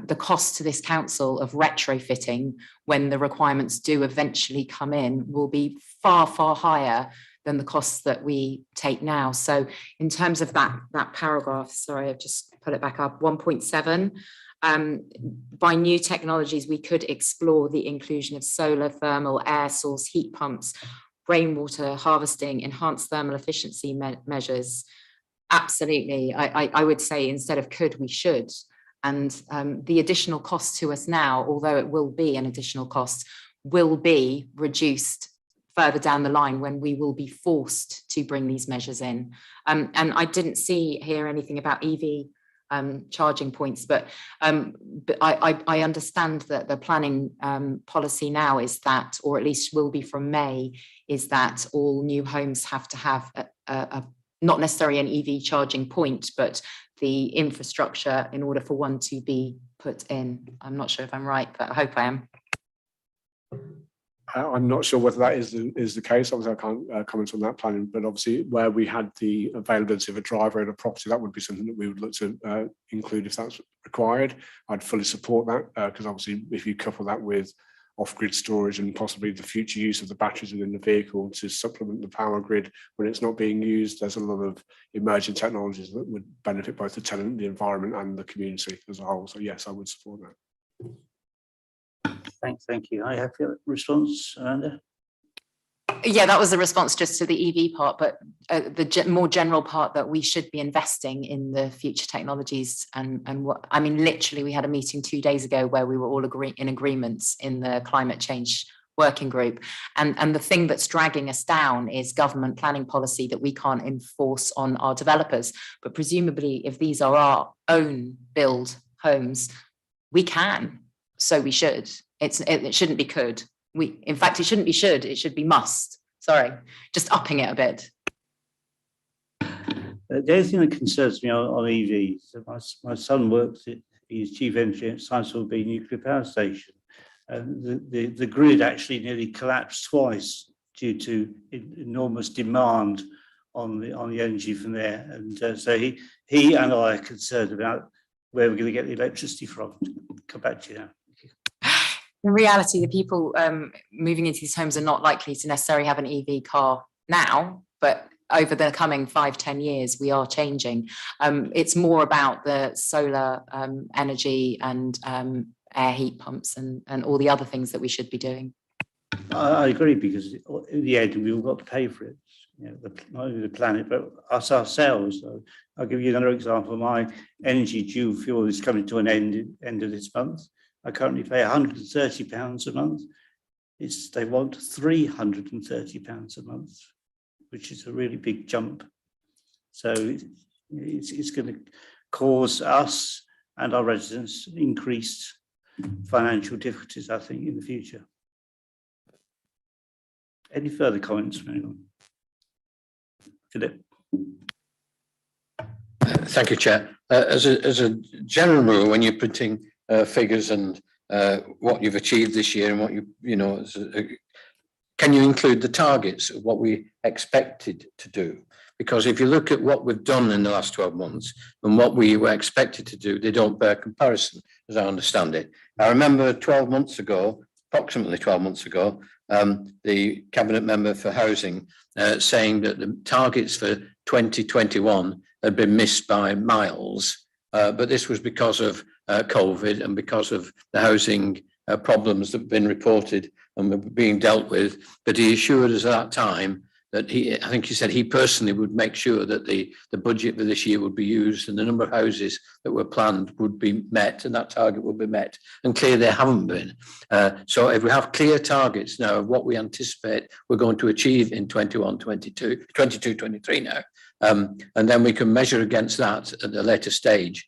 The cost to this council of retrofitting when the requirements do eventually come in will be far, far higher than the costs that we take now. So in terms of that paragraph, sorry, I've just put it back up, 1.7, by new technologies, we could explore the inclusion of solar, thermal, air source, heat pumps, rainwater harvesting, enhanced thermal efficiency measures. Absolutely. I would say instead of could, we should. And the additional cost to us now, although it will be an additional cost, will be reduced further down the line when we will be forced to bring these measures in. And I didn't hear anything about EV charging points, but I understand that the planning policy now is that, or at least will be from May, is that all new homes have to have a not necessarily an EV charging point, but the infrastructure in order for one to be put in. I'm not sure if I'm right, but I hope I am. I'm not sure whether that is the case. Obviously, I can't comment on that planning, but obviously where we had the availability of a driveway in a property, that would be something that we would look to include if that's required. I'd fully support that because obviously if you couple that with off-grid storage and possibly the future use of the batteries within the vehicle to supplement the power grid when it's not being used, there's a lot of emerging technologies that would benefit both the tenant, the environment and the community as a whole. So yes, I would support that. Thank you. I have your response, Amanda. Yeah, that was the response just to the EV part, but the more general part that we should be investing in the future technologies and what, I mean, literally we had a meeting 2 days ago where we were all in agreements in the climate change working group. And the thing that's dragging us down is government planning policy that we can't enforce on our developers. But presumably if these are our own build homes, we can, so we should. It shouldn't be could. In fact, it shouldn't be should, it should be must. Sorry, just upping it a bit. The only thing that concerns me on EVs, my son works at, he's chief engineer at Sizewell B nuclear power station. The grid actually nearly collapsed twice due to enormous demand on the energy from there. And so he and I are concerned about where we're going to get the electricity from. Come back to you now. In reality, the people moving into these homes are not likely to necessarily have an EV car now, but over the coming 5-10 years, we are changing. It's more about the solar energy and air heat pumps and all the other things that we should be doing. I agree, because in the end, we've all got to pay for it. You know, not only the planet, but us ourselves. So I'll give you another example. My energy dual fuel is coming to an end of this month. I currently pay £130 a month. They want £330 a month, which is a really big jump. So it's going to cause us and our residents increased financial difficulties, I think, in the future. Any further comments from anyone? Philip. Thank you, Chair. As a general rule, when you're printing figures and what you've achieved this year and what can you include the targets of what we expected to do? Because if you look at what we've done in the last 12 months and what we were expected to do, they don't bear comparison, as I understand it. I remember approximately 12 months ago, the Cabinet Member for Housing saying that the targets for 2021 had been missed by miles, but this was because of COVID and because of the housing problems that have been reported and were being dealt with. But he assured us at that time that I think he said he personally would make sure that the budget for this year would be used and the number of houses that were planned would be met and that target would be met. And clearly they haven't been. So if we have clear targets now of what we anticipate we're going to achieve in 22, 23 now, and then we can measure against that at a later stage,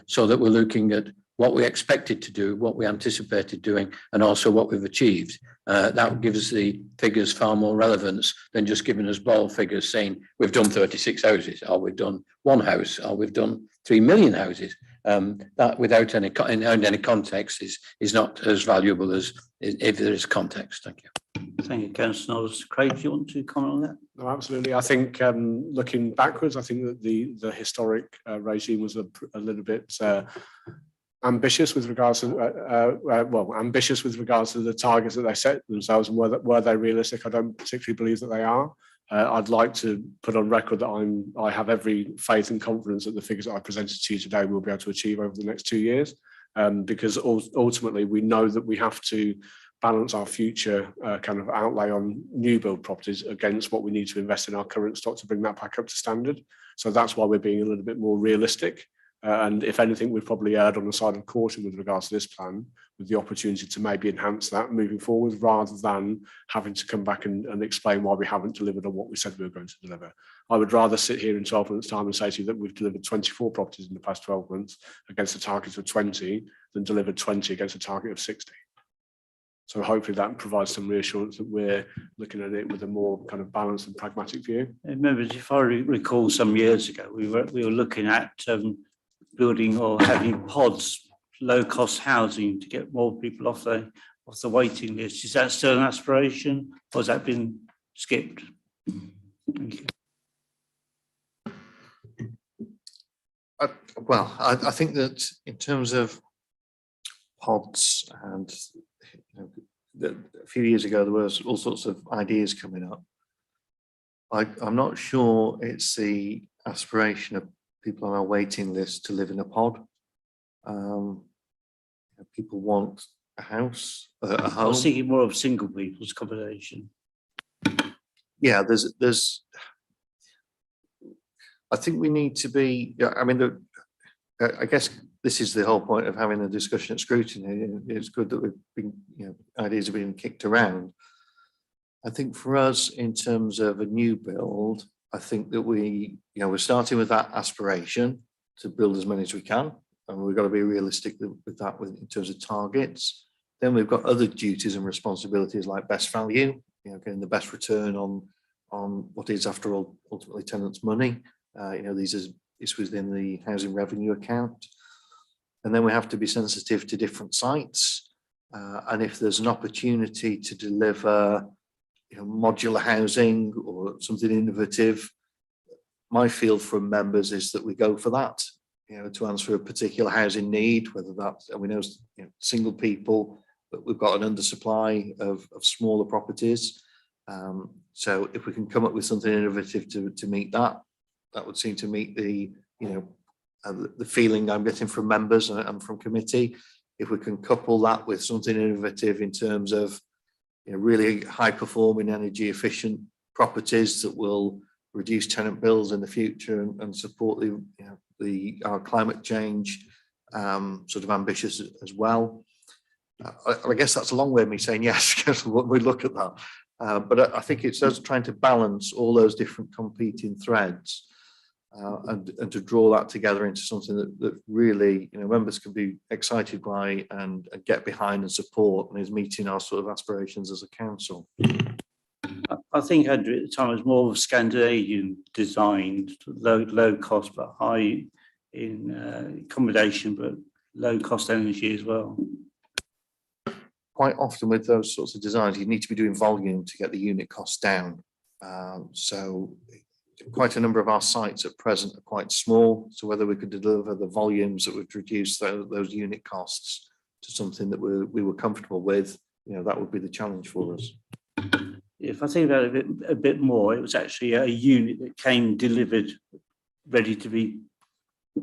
so that we're looking at what we expected to do, what we anticipated doing, and also what we've achieved. That gives the figures far more relevance than just giving us ball figures saying we've done 36 houses, or we've done one house, or we've done 3 million houses. That without any context is not as valuable as if there is context. Thank you. Thank you, Councillor Knowles. Craig, do you want to comment on that? No, absolutely. I think looking backwards, I think that the historic regime was a little bit ambitious with regards to ambitious with regards to the targets that they set themselves, and were they realistic? I don't particularly believe that they are. I'd like to put on record that I have every faith and confidence that the figures that I presented to you today will be able to achieve over the next 2 years, because ultimately we know that we have to balance our future kind of outlay on new build properties against what we need to invest in our current stock to bring that back up to standard. So that's why we're being a little bit more realistic. And if anything, we've probably erred on the side of caution with regards to this plan, with the opportunity to maybe enhance that moving forward, rather than having to come back and explain why we haven't delivered on what we said we were going to deliver. I would rather sit here in 12 months' time and say to you that we've delivered 24 properties in the past 12 months against a target of 20 than delivered 20 against a target of 60. So hopefully that provides some reassurance that we're looking at it with a more kind of balanced and pragmatic view. Remember, if I recall some years ago, we were looking at building or having pods, low-cost housing to get more people off the waiting list. Is that still an aspiration, or has that been skipped? Thank you. I think that in terms of pods, and a few years ago there was all sorts of ideas coming up. I'm not sure it's the aspiration of people on our waiting list to live in a pod. People want a house, a home. I was thinking more of single people's accommodation. Yeah, I think we need to be. I mean, I guess this is the whole point of having a discussion at Scrutiny. It's good that we've been, ideas have been kicked around. I think for us, in terms of a new build, I think that we're starting with that aspiration to build as many as we can, and we've got to be realistic with that in terms of targets. Then we've got other duties and responsibilities like best value, getting the best return on what is, after all, ultimately tenants' money. It's within the housing revenue account. And then we have to be sensitive to different sites. And if there's an opportunity to deliver modular housing or something innovative, my feel from members is that we go for that, to answer a particular housing need, whether that's, and we know, single people, but we've got an undersupply of smaller properties. So if we can come up with something innovative to meet that, that would seem to meet the feeling I'm getting from members and from committee. If we can couple that with something innovative in terms of really high performing, energy efficient properties that will reduce tenant bills in the future and support our climate change sort of ambitious as well. I guess that's a long way of me saying yes, because we look at that. But I think it's us trying to balance all those different competing threads and to draw that together into something that really members can be excited by and get behind and support, and is meeting our sort of aspirations as a council. I think, Andrew, at the time it was more of Scandinavian designed, low cost but high in accommodation, but low cost energy as well. Quite often with those sorts of designs, you need to be doing volume to get the unit cost down. So quite a number of our sites at present are quite small. So whether we could deliver the volumes that would reduce those unit costs to something that we were comfortable with, that would be the challenge for us. If I think about it a bit more, it was actually a unit that came delivered, ready to be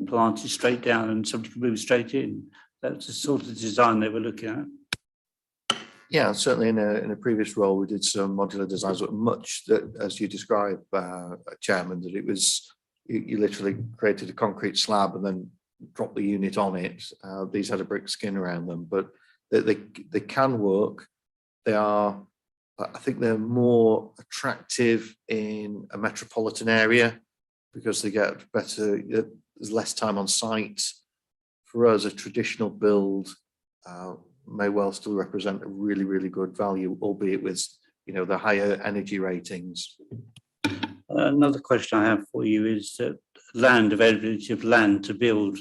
planted straight down, and somebody could move straight in. That's the sort of design they were looking at. Yeah, certainly in a previous role, we did some modular designs, but much that, as you described, Chairman, that it was, you literally created a concrete slab and then dropped the unit on it. These had a brick skin around them, but they can work. They are, I think they're more attractive in a metropolitan area because they get better, there's less time on site for us, a traditional build may well still represent a really, really good value, albeit with, you know, the higher energy ratings. Another question I have for you is land, availability of land to build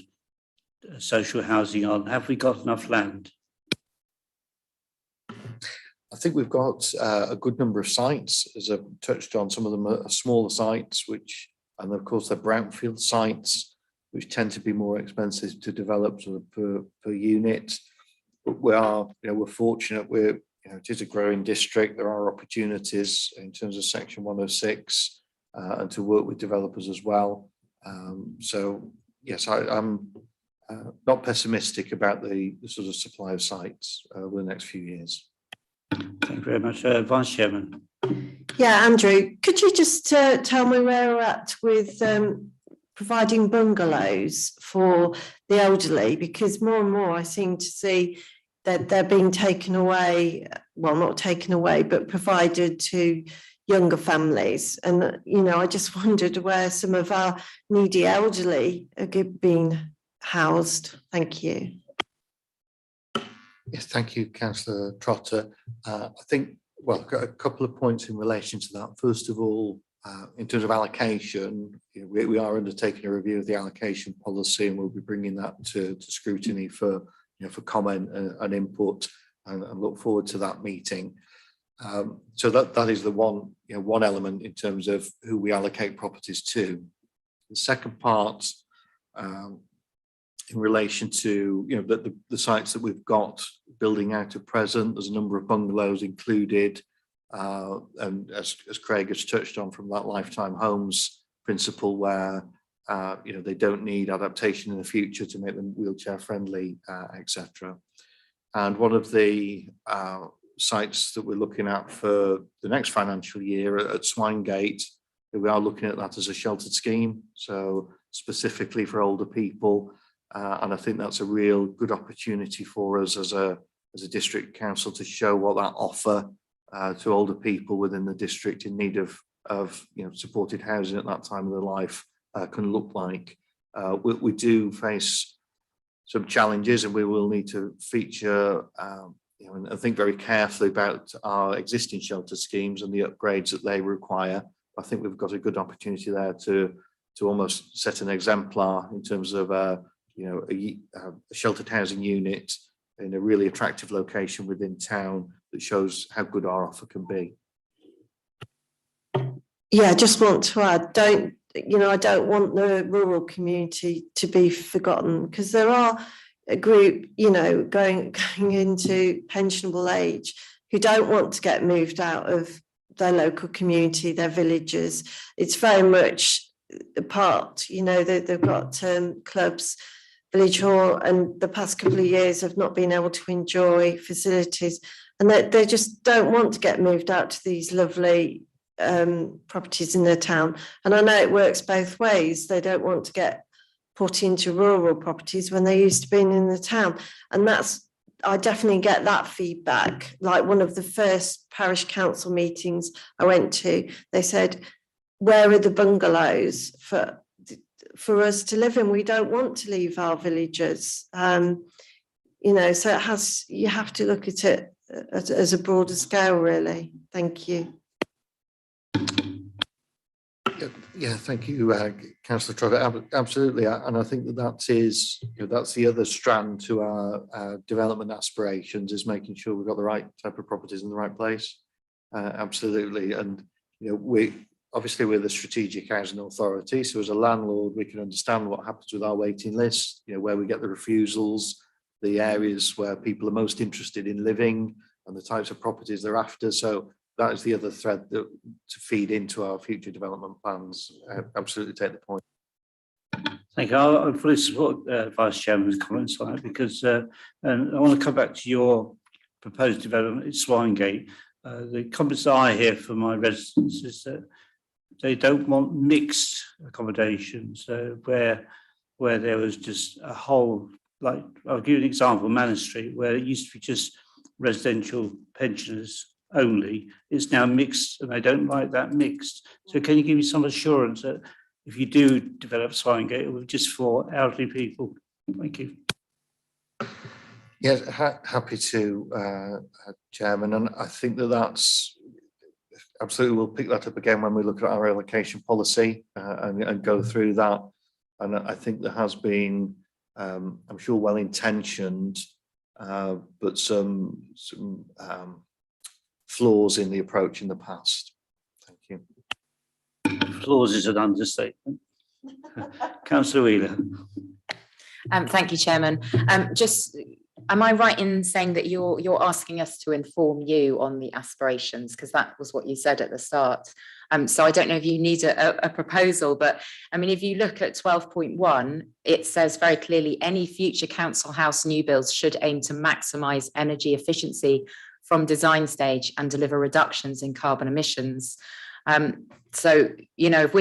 social housing on. Have we got enough land? I think we've got a good number of sites, as I've touched on. Some of them are smaller sites, and of course they're brownfield sites, which tend to be more expensive to develop sort of per unit. But we're fortunate. It is a growing district. There are opportunities in terms of Section 106 and to work with developers as well. So yes, I'm not pessimistic about the sort of supply of sites over the next few years. Thank you very much. Vice Chairman. Yeah, Andrew, could you just tell me where we're at with providing bungalows for the elderly? Because more and more I seem to see that they're being taken away, well, not taken away, but provided to younger families. And, you know, I just wondered where some of our needy elderly are being housed. Thank you. Yes, thank you, Councillor Trotter. I think, well, I've got a couple of points in relation to that. First of all, in terms of allocation, you know, we are undertaking a review of the allocation policy, and we'll be bringing that to scrutiny for, you know, for comment and input, and look forward to that meeting. So that is the one, you know, one element in terms of who we allocate properties to. The second part, in relation to, you know, the sites that we've got building out at present, there's a number of bungalows included, and as Craig has touched on, from that lifetime homes principle, where you know, they don't need adaptation in the future to make them wheelchair friendly, etc. And one of the sites that we're looking at for the next financial year at Swinegate, we are looking at that as a sheltered scheme, so specifically for older people. And I think that's a real good opportunity for us as a district council to show what that offer to older people within the district in need of you know, supported housing at that time of their life can look like. We do face some challenges, and we will need to feature you know, and think very carefully about our existing shelter schemes and the upgrades that they require. I think we've got a good opportunity there to almost set an exemplar in terms of you know, a sheltered housing unit in a really attractive location within town that shows how good our offer can be. Yeah, I just want to add, I don't want the rural community to be forgotten, because there are a group, you know, going into pensionable age who don't want to get moved out of their local community, their villages. It's very much a part, you know, they've got clubs, village hall, and the past couple of years have not been able to enjoy facilities, and they just don't want to get moved out to these lovely properties in their town. And I know it works both ways. They don't want to get put into rural properties when they used to be in the town, and I definitely get that feedback. Like one of the first parish council meetings I went to, they said, where are the bungalows for us to live in? We don't want to leave our villages. You know, so you have to look at it as a broader scale, really. Thank you. Yeah, thank you, Councillor Trotter. Absolutely, and I think that is, you know, that's the other strand to our development aspirations, is making sure we've got the right type of properties in the right place. Absolutely, and you know, we're the strategic housing authority, so as a landlord we can understand what happens with our waiting list, you know, where we get the refusals, the areas where people are most interested in living, and the types of properties they're after. So that is the other thread to feed into our future development plans. Absolutely take the point. Thank you. I fully support Vice Chairman's comments on it, because and I want to come back to your proposed development at Swinegate. The comments I hear from my residents is that they don't want mixed accommodations, where there was just a whole, like, I'll give you an example, Manor Street, where it used to be just residential pensioners only. It's now mixed, and they don't like that mixed. So can you give me some assurance that if you do develop Swinegate, it will be just for elderly people? Thank you. Yes, happy to, Chairman, and I think that's absolutely, we'll pick that up again when we look at our allocation policy and go through that. And I think there has been, I'm sure, well-intentioned, but some flaws in the approach in the past. Thank you. Flaws is an understatement. Councillor Wheeler. Thank you, Chairman. Am I right in saying that you're asking us to inform you on the aspirations? Because that was what you said at the start. So I don't know if you need a proposal, but I mean, if you look at 12.1, it says very clearly any future council house new builds should aim to maximise energy efficiency from design stage and deliver reductions in carbon emissions. So, you know, if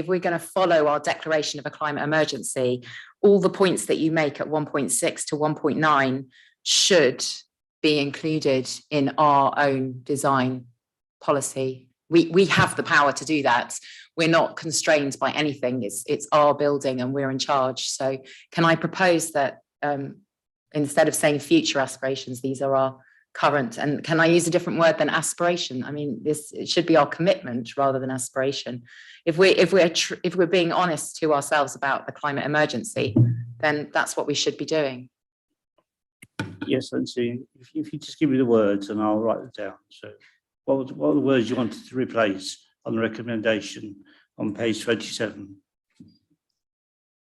we're gonna follow our declaration of a climate emergency, all the points that you make at 1.6 to 1.9 should be included in our own design policy. We have the power to do that. We're not constrained by anything. It's our building and we're in charge. So can I propose that instead of saying future aspirations, these are our current, and can I use a different word than aspiration? I mean, it should be our commitment rather than aspiration. If we're being honest to ourselves about the climate emergency, then that's what we should be doing. Yes, Lindsay, if you just give me the words and I'll write them down. So what are the words you wanted to replace on the recommendation on page 27?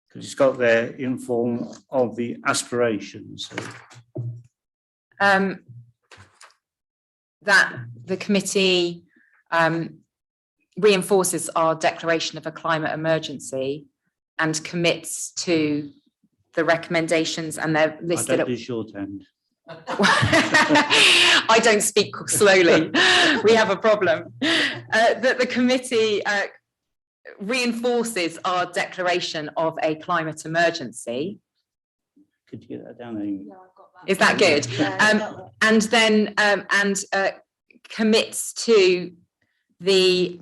Because it's got there in form of the aspirations. So. That the committee reinforces our declaration of a climate emergency and commits to the recommendations, and they're listed. I don't do shorthand. I don't speak slowly. We have a problem. That the committee reinforces our declaration of a climate emergency. Could you get that down there? Is that good? And then commits to the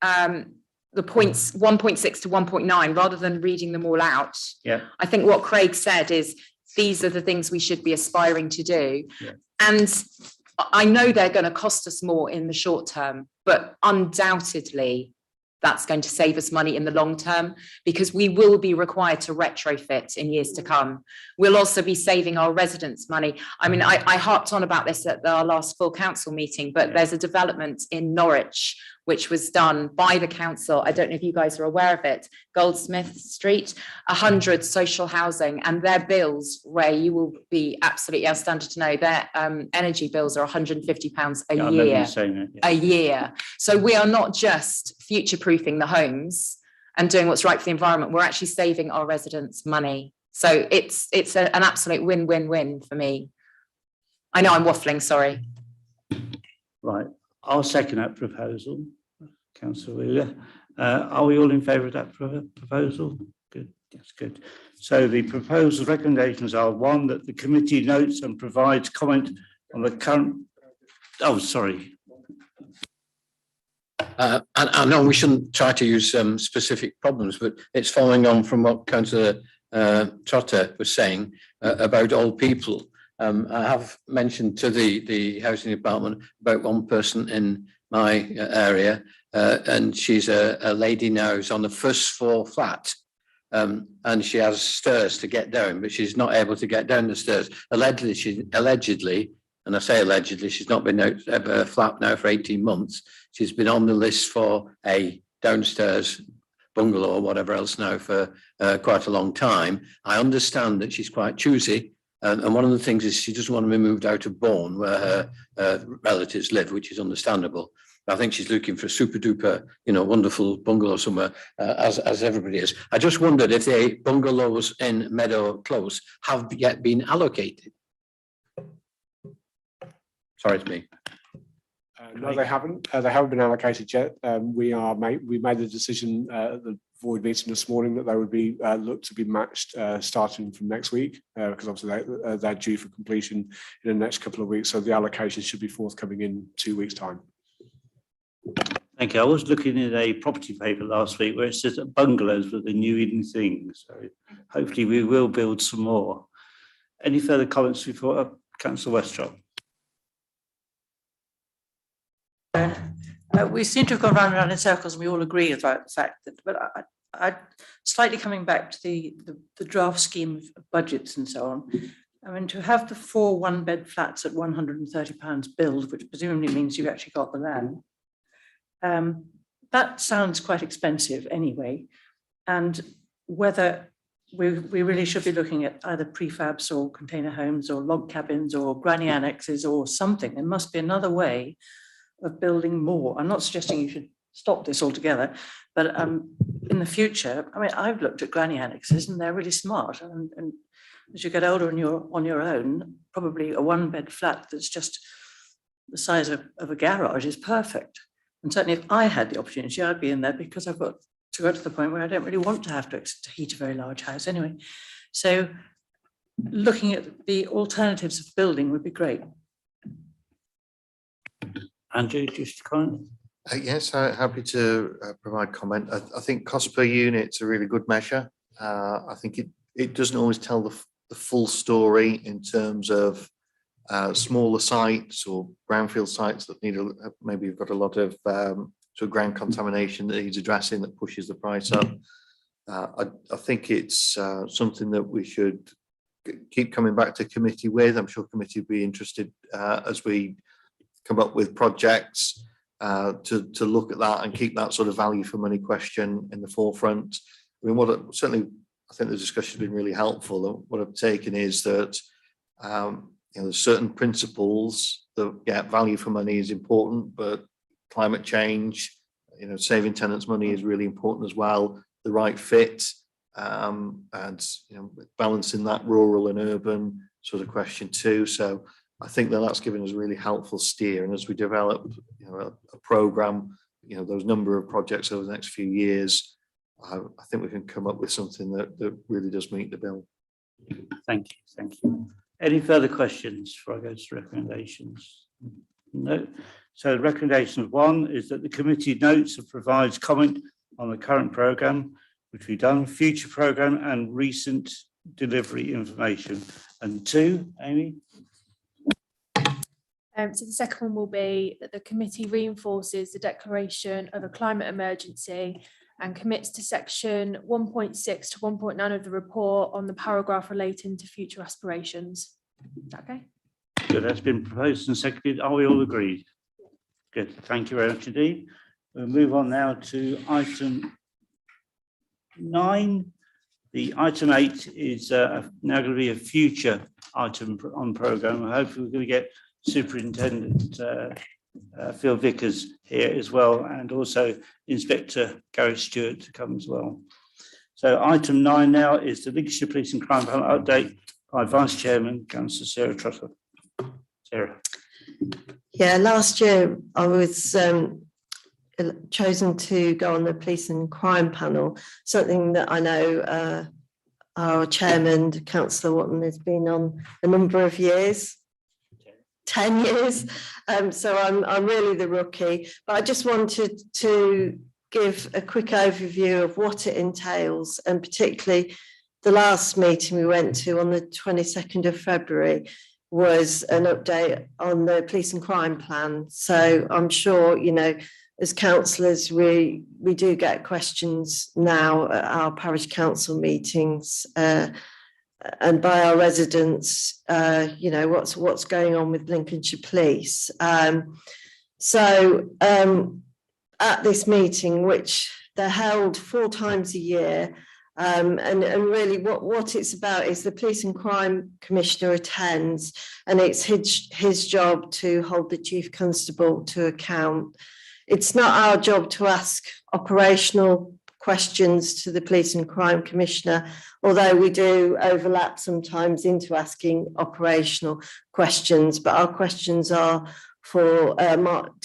points 1.6 to 1.9 rather than reading them all out. Yeah. I think what Craig said is these are the things we should be aspiring to do. Yeah. And I know they're going to cost us more in the short term, but undoubtedly that's going to save us money in the long term, because we will be required to retrofit in years to come. We'll also be saving our residents money. I mean, I harped on about this at our last full council meeting, but there's a development in Norwich which was done by the council. I don't know if you guys are aware of it. Goldsmith Street, 100 social housing, and their bills, where you will be absolutely astounded to know, their energy bills are £150 a Yeah, I remember year. you saying that, yeah. A year. So we are not just future-proofing the homes and doing what's right for the environment. We're actually saving our residents money. So it's an absolute win-win-win for me. I know I'm waffling, sorry. Right, I'll second that proposal, Councillor Wheeler. Are we all in favour of that proposal? Good, that's good. So the proposal recommendations are: one, that the committee notes and provides comment on the current. Oh, sorry. And I know we shouldn't try to use specific problems, but it's following on from what Councillor Trotter was saying about old people. I have mentioned to the housing department about one person in my area, and she's a lady now who's on the first floor flat, and she has stairs to get down, but she's not able to get down the stairs. Allegedly, and I say allegedly, she's not been out of her flat now for 18 months. She's been on the list for a downstairs bungalow or whatever else now for quite a long time. I understand that she's quite choosy. And one of the things is she doesn't want to be moved out of Bourne, where her relatives live, which is understandable. I think she's looking for a super duper, wonderful bungalow somewhere, as everybody is. I just wondered if the bungalows in Meadow Close have yet been allocated. Sorry, it's me. No, they haven't. They haven't been allocated yet. We made the decision at the Void meeting this morning that they would be looked to be matched starting from next week, because obviously they're due for completion in the next couple of weeks. So the allocation should be forthcoming in 2 weeks' time. Thank you. I was looking at a property paper last week where it says that bungalows were the new in thing. So hopefully we will build some more. Any further comments before Councillor Westropp? We seem to have gone round and round in circles, and we all agree about the fact that, but I slightly coming back to the draft scheme of budgets and so on. I mean, to have the 4 one-bed flats at £130 build, which presumably means you've actually got the land, that sounds quite expensive anyway. And whether we really should be looking at either prefabs or container homes or log cabins or granny annexes or something. There must be another way of building more. I'm not suggesting you should stop this altogether, but in the future, I mean, I've looked at granny annexes and they're really smart. And as you get older and you're on your own, probably a one-bed flat that's just the size of a garage is perfect. And certainly if I had the opportunity, I'd be in there, because I've got to go to the point where I don't really want to have to heat a very large house anyway. So looking at the alternatives of building would be great. Andrew, just to comment? Yes, happy to provide comment. I think cost per unit's a really good measure. I think it doesn't always tell the full story in terms of smaller sites or brownfield sites that need maybe you've got a lot of sort of ground contamination that needs addressing, that pushes the price up. I think it's something that we should keep coming back to committee with. I'm sure committee will be interested as we come up with projects to look at that and keep that sort of value for money question in the forefront. I mean, certainly I think the discussion has been really helpful. And what I've taken is that there's certain principles that value for money is important, but climate change, saving tenants money is really important as well. The right fit, and balancing that rural and urban sort of question too. So I think that's given us a really helpful steer. And as we develop, a programme, those number of projects over the next few years, I think we can come up with something that really does meet the bill. Thank you. Any further questions before I go to recommendations? No. So recommendation 1 is that the committee notes and provides comment on the current programme, which we've done, future programme and recent delivery information. And 2, Amy? So the second one will be that the committee reinforces the declaration of a climate emergency and commits to section 1.6 to 1.9 of the report on the paragraph relating to future aspirations. Is that okay? Good, that's been proposed and seconded. Are we all agreed? Good, thank you very much indeed. We'll move on now to item 9. The item 8 is now going to be a future item on programme. Hopefully we're going to get Superintendent Phil Vickers here as well, and also Inspector Gary Stewart to come as well. So item 9 now is the Lincolnshire Police and Crime Panel update by Vice Chairman Councillor Sarah Trotter. Sarah. Yeah, last year I was chosen to go on the Police and Crime Panel, something that I know our chairman, Councillor Watton, has been on a number of years. 10 years, so I'm really the rookie, but I just wanted to give a quick overview of what it entails, and particularly the last meeting we went to on the 22nd of February was an update on the police and crime plan. So I'm sure, as councillors, we do get questions now at our parish council meetings and by our residents, what's going on with Lincolnshire Police. So at this meeting, which they're held 4 times a year, and really what it's about is the Police and Crime Commissioner attends, and it's his job to hold the Chief Constable to account. It's not our job to ask operational questions to the Police and Crime Commissioner, although we do overlap sometimes into asking operational questions, but our questions are for Mark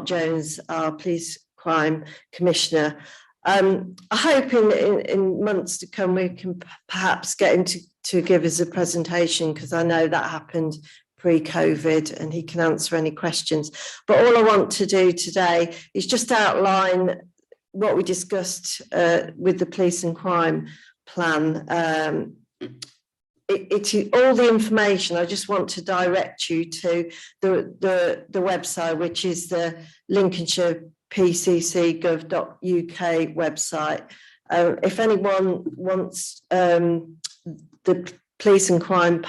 Jones, our Police Crime Commissioner. I hope in months to come we can perhaps get him to give us a presentation, because I know that happened pre-COVID and he can answer any questions. But all I want to do today is just outline what we discussed with the police and crime plan all the information. I just want to direct you to the website, which is the Lincolnshire pcc.gov.uk website. If anyone wants the police and crime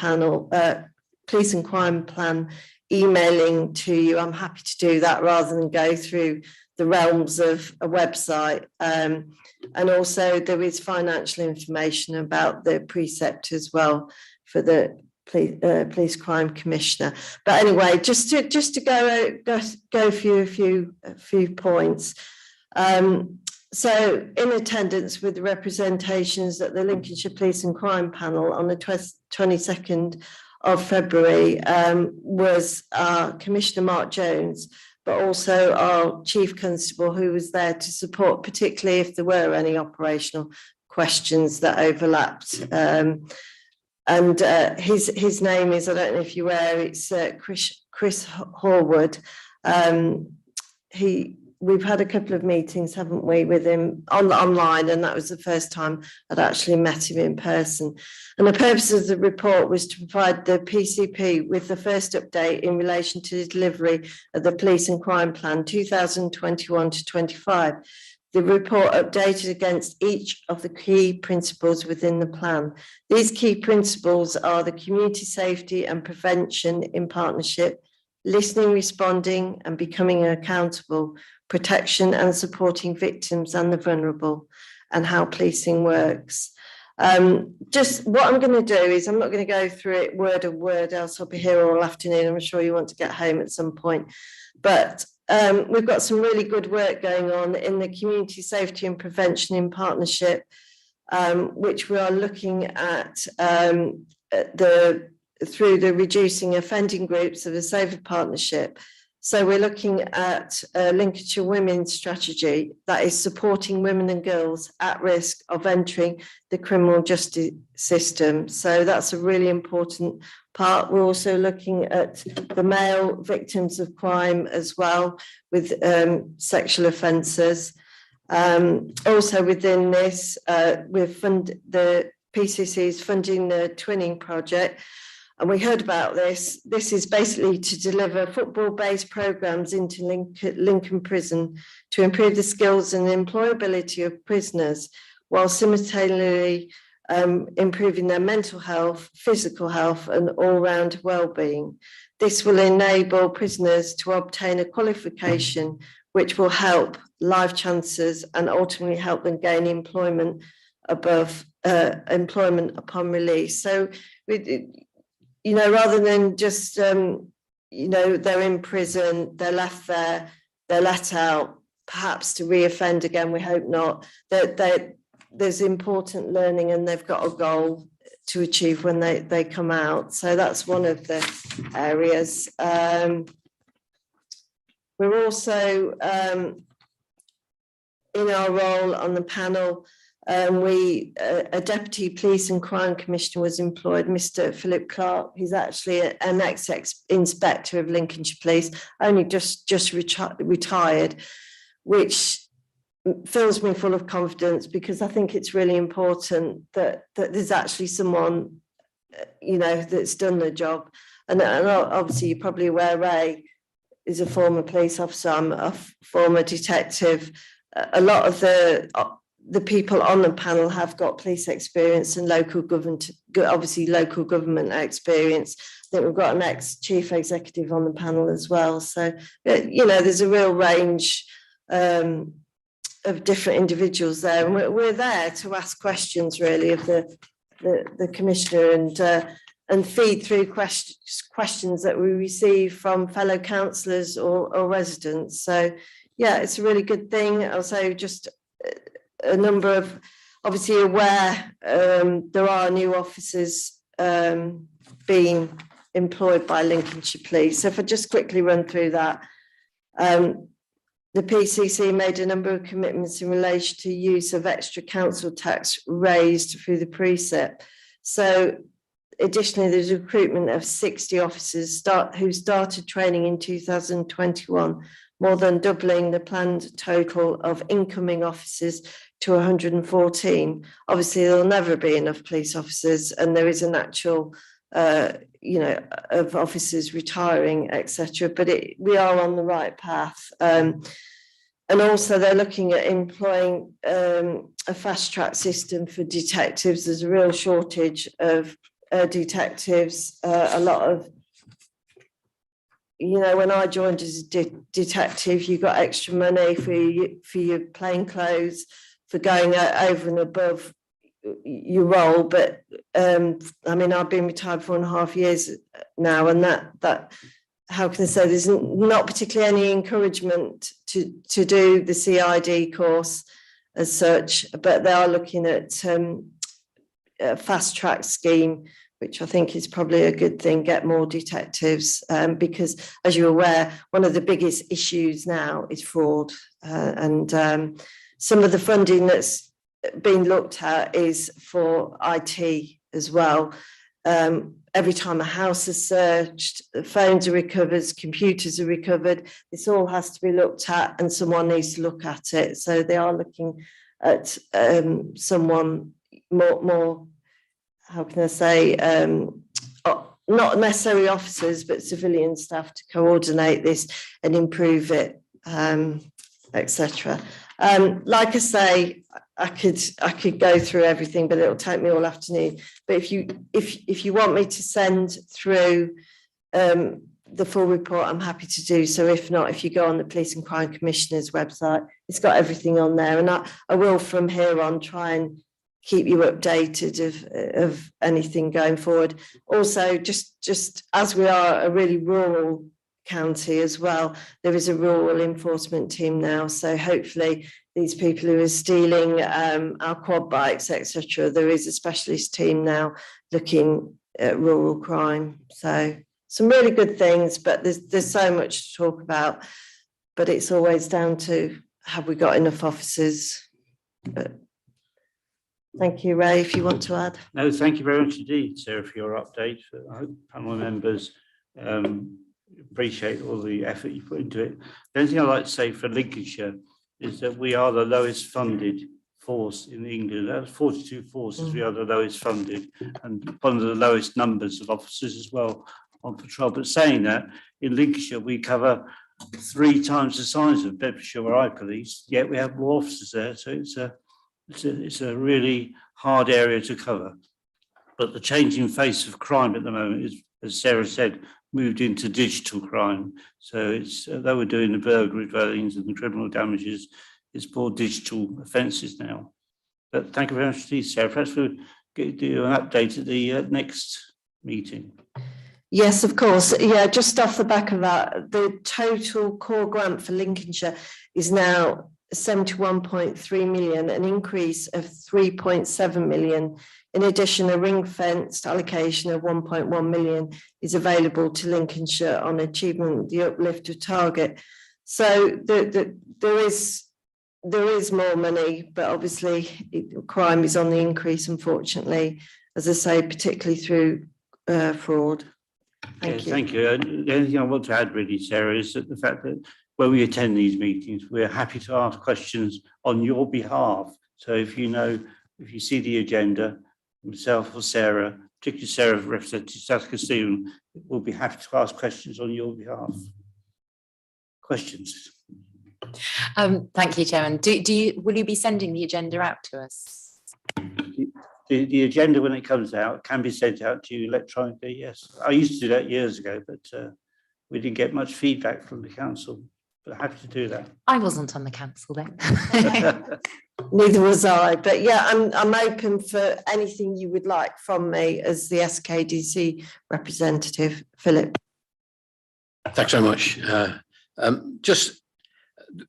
plan emailing to you, I'm happy to do that rather than go through the realms of a website. And also there is financial information about the precept as well for the police crime commissioner. But anyway, just to go through a few points. So in attendance with the representations at the Lincolnshire Police and Crime Panel on the 22nd of February was Commissioner Mark Jones, but also our Chief Constable, who was there to support, particularly if there were any operational questions that overlapped. And his name is, I don't know if you're aware, it's Chris Horwood. We've had a couple of meetings, haven't we, with him online, and that was the first time I'd actually met him in person. And the purpose of the report was to provide the PCP with the first update in relation to the delivery of the Police and Crime Plan 2021 to 25. The report updated against each of the key principles within the plan. These key principles are the community safety and prevention in partnership, listening, responding and becoming accountable, protection and supporting victims and the vulnerable, and how policing works. Just what I'm going to do is I'm not going to go through it word for word, else I'll be here all afternoon. I'm sure you want to get home at some point. But we've got some really good work going on in the community safety and prevention in partnership, which we are looking at through the reducing offending groups of the Safer Partnership. So we're looking at a Lincolnshire Women's strategy that is supporting women and girls at risk of entering the criminal justice system. So that's a really important part. We're also looking at the male victims of crime as well, with sexual offences. Also within this, the PCC is funding the twinning project. And we heard about this. This is basically to deliver football-based programmes into Lincoln Prison to improve the skills and employability of prisoners, while simultaneously improving their mental health, physical health and all-round well-being. This will enable prisoners to obtain a qualification which will help life chances and ultimately help them gain employment upon release. So rather than just, they're in prison, they're left there, they're let out, perhaps to re-offend again, we hope not, there's important learning and they've got a goal to achieve when they come out. So that's one of the areas. We're also, in our role on the panel, a deputy police and crime commissioner was employed, Mr. Philip Clark. He's actually an ex-inspector of Lincolnshire Police, only just retired, which fills me full of confidence, because I think it's really important that there's actually someone, that's done the job. And obviously you're probably aware Ray is a former police officer, I'm a former detective. A lot of the people on the panel have got police experience and local government experience. I think we've got an ex-chief executive on the panel as well. So, there's a real range of different individuals there. And we're there to ask questions really of the commissioner and feed through questions that we receive from fellow councillors or residents. So, yeah, it's a really good thing. Also, just a number of, obviously aware, there are new officers being employed by Lincolnshire Police. So if I just quickly run through that, the PCC made a number of commitments in relation to use of extra council tax raised through the precept. So additionally, there's a recruitment of 60 officers who started training in 2021 more than doubling the planned total of incoming officers to 114. Obviously, there'll never be enough police officers, and there is a natural, of officers retiring, etc. But we are on the right path. And also they're looking at employing a fast track system for detectives. There's a real shortage of detectives. A lot of, when I joined as a detective, you got extra money for your plain clothes, for going over and above your role. But I've been retired 4.5 years now, and that how can I say, there's not particularly any encouragement to do the CID course as such, but they are looking at a fast track scheme, which I think is probably a good thing, get more detectives, because as you're aware, one of the biggest issues now is fraud, and some of the funding that's being looked at is for IT as well. Every time a house is searched, the phones are recovered, computers are recovered, this all has to be looked at, and someone needs to look at it. So they are looking at someone more, how can I say, not necessarily officers, but civilian staff to coordinate this and improve it, etc. Like I say, I could go through everything, but it'll take me all afternoon. But if you want me to send through the full report, I'm happy to do so. If not, if you go on the Police and Crime Commissioner's website, it's got everything on there, and I will from here on try and keep you updated of anything going forward. Also, just as we are a really rural county as well, there is a rural enforcement team now, so hopefully these people who are stealing our quad bikes, etc., there is a specialist team now looking at rural crime. So some really good things, but there's so much to talk about, but it's always down to, have we got enough officers? But thank you, Ray, if you want to add. No, thank you very much indeed, Sarah, for your update. I hope panel members appreciate all the effort you put into it. The only thing I'd like to say for Lincolnshire is that we are the lowest funded force in England. That's 42 forces, we are the lowest funded, and one of the lowest numbers of officers as well on patrol. But saying that, in Lincolnshire we cover 3 times the size of Bedfordshire where I police, yet we have more officers there, so it's a really hard area to cover. But the changing face of crime at the moment is, as Sarah said, moved into digital crime. So it's, though we're doing the burglary dwellings and the criminal damages, it's more digital offences now. But thank you very much indeed, Sarah. Perhaps we'll do an update at the next meeting. Yes, of course. Yeah, just off the back of that, the total core grant for Lincolnshire is now 71.3 million, an increase of 3.7 million. In addition, a ring-fenced allocation of 1.1 million is available to Lincolnshire on achievement of the uplift of target. So there is more money, but obviously crime is on the increase, unfortunately, as I say, particularly through fraud. Thank you. Thank you. And the only thing I want to add really, Sarah, is that the fact that when we attend these meetings, we're happy to ask questions on your behalf. So if you see the agenda, myself or Sarah, particularly Sarah representing South Castilian, will be happy to ask questions on your behalf. Questions? Thank you, Chairman. Will you be sending the agenda out to us? The agenda, when it comes out, can be sent out to you electronically, yes. I used to do that years ago, but we didn't get much feedback from the council, but happy to do that. I wasn't on the council then. Neither was I, but yeah, I'm open for anything you would like from me as the SKDC representative. Philip. Thanks very much. Just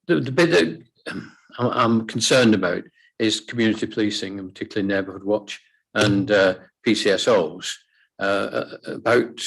the bit that I'm concerned about is community policing, and particularly neighbourhood watch and PCSOs. About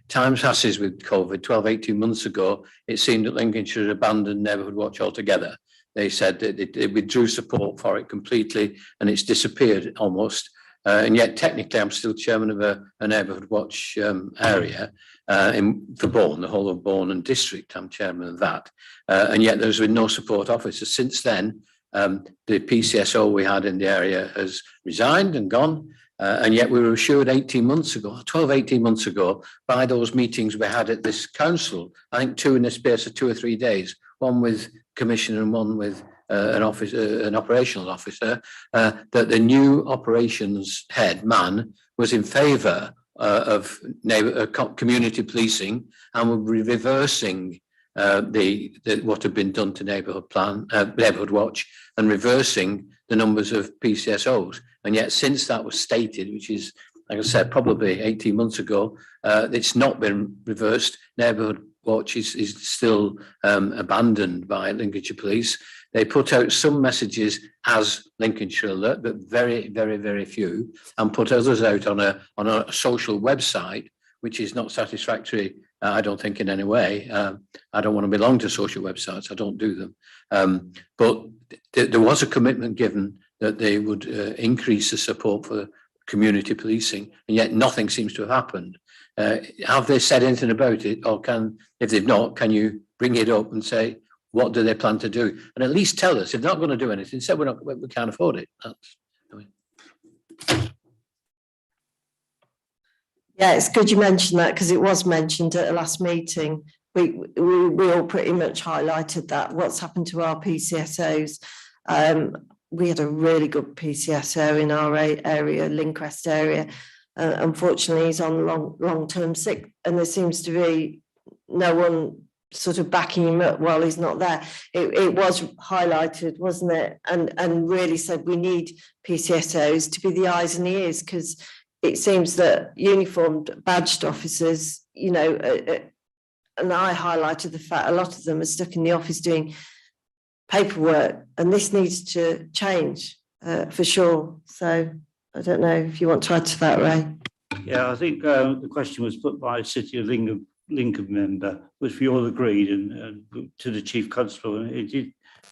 time passes with COVID, 12, 18 months ago, it seemed that Lincolnshire had abandoned neighbourhood watch altogether. They said that they withdrew support for it completely, and it's disappeared almost. And yet technically I'm still chairman of a neighbourhood watch area for Bourne, the whole of Bourne and district. I'm chairman of that. And yet there's been no support officer. Since then, the PCSO we had in the area has resigned and gone. And yet we were assured 18 months ago, 18 months ago, by those meetings we had at this council, I think 2 in the space of 2 or 3 days, one with commissioner and one with an operational officer, that the new operations head man was in favour of community policing and would be reversing what had been done to neighbourhood watch and reversing the numbers of PCSOs. And yet since that was stated, which is, like I said, probably 18 months ago, it's not been reversed. Neighbourhood watch is still abandoned by Lincolnshire Police. They put out some messages as Lincolnshire Alert, but very, very, very few, and put others out on a social website, which is not satisfactory, I don't think, in any way. I don't want to belong to social websites. I don't do them. But there was a commitment given that they would increase the support for community policing, and yet nothing seems to have happened. Have they said anything about it, or if they've not, can you bring it up and say, what do they plan to do? And at least tell us if they're not going to do anything. Say we can't afford it. Yeah, it's good you mentioned that, because it was mentioned at the last meeting. We all pretty much highlighted that, what's happened to our PCSOs. We had a really good PCSO in our area, Linquest area. Unfortunately, he's on long-term sick, and there seems to be no one sort of backing him up while he's not there. It was highlighted, wasn't it? And really said we need PCSOs to be the eyes and ears, because it seems that uniformed badged officers, and I highlighted the fact a lot of them are stuck in the office doing paperwork, and this needs to change for sure. So I don't know if you want to add to that, Ray. Yeah, I think the question was put by a City of Lincoln member, which we all agreed, and to the Chief Constable, and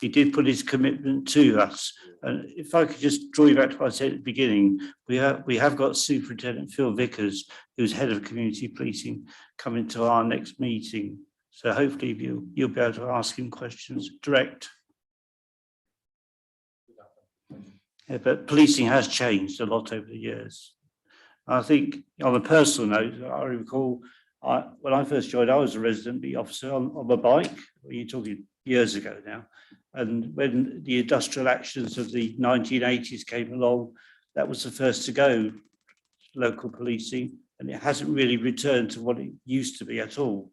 he did put his commitment to us. And if I could just draw you back to what I said at the beginning, we have got Superintendent Phil Vickers, who's head of community policing, coming to our next meeting. So hopefully you'll be able to ask him questions direct. Yeah, but policing has changed a lot over the years. I think on a personal note, I recall when I first joined, I was a resident bee officer on my bike. You're talking years ago now. And when the industrial actions of the 1980s came along, that was the first to go, local policing, and it hasn't really returned to what it used to be at all.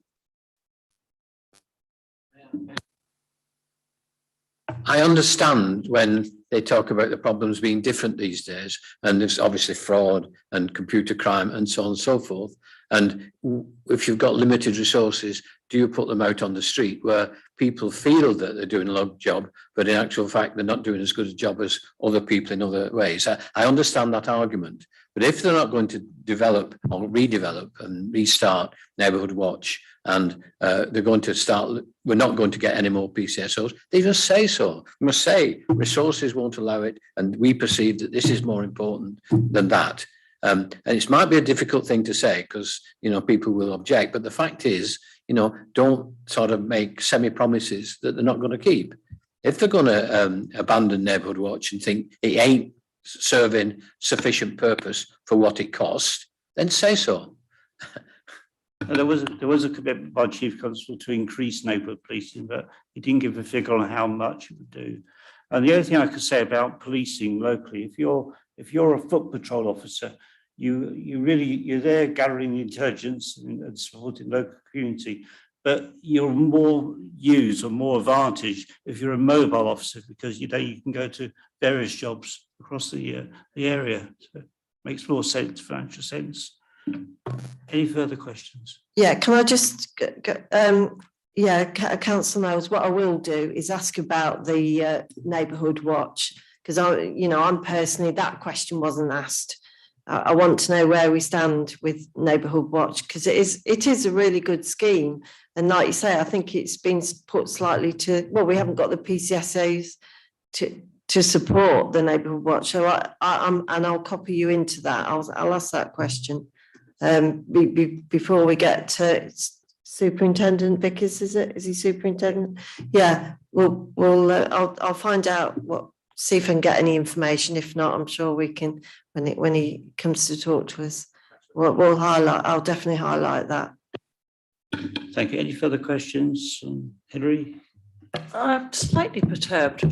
I understand when they talk about the problems being different these days, and there's obviously fraud and computer crime and so on and so forth. And if you've got limited resources, do you put them out on the street where people feel that they're doing a good job, but in actual fact, they're not doing as good a job as other people in other ways? I understand that argument, but if they're not going to develop or redevelop and restart Neighbourhood Watch, and they're going to start, we're not going to get any more PCSOs, they just say so. You must say resources won't allow it, and we perceive that this is more important than that. And it might be a difficult thing to say because, people will object, but the fact is, don't sort of make semi-promises that they're not going to keep. If they're going to abandon Neighbourhood Watch and think it ain't serving sufficient purpose for what it costs, then say so. There was a commitment by Chief Constable to increase neighbourhood policing, but he didn't give a figure on how much it would do. And the other thing I could say about policing locally, if you're a foot patrol officer, you're there gathering intelligence and supporting local community, but you're more used or more advantage if you're a mobile officer, because you can go to various jobs across the area. So it makes more sense, financial sense. Any further questions? Yeah, can I just Councillor Knowles, what I will do is ask about the neighbourhood watch, because I'm personally, that question wasn't asked. I want to know where we stand with neighbourhood watch, because it is a really good scheme, and like you say, I think it's been put slightly to, well, we haven't got the PCSOs to support the neighbourhood watch. So and I'll copy you into that. I'll ask that question before we get to Superintendent Vickers. Is he superintendent? Yeah. I'll find out see if I can get any information. If not, I'm sure we can when he comes to talk to us. We'll highlight. I'll definitely highlight that. Thank you. Any further questions, Hilary? I'm slightly perturbed.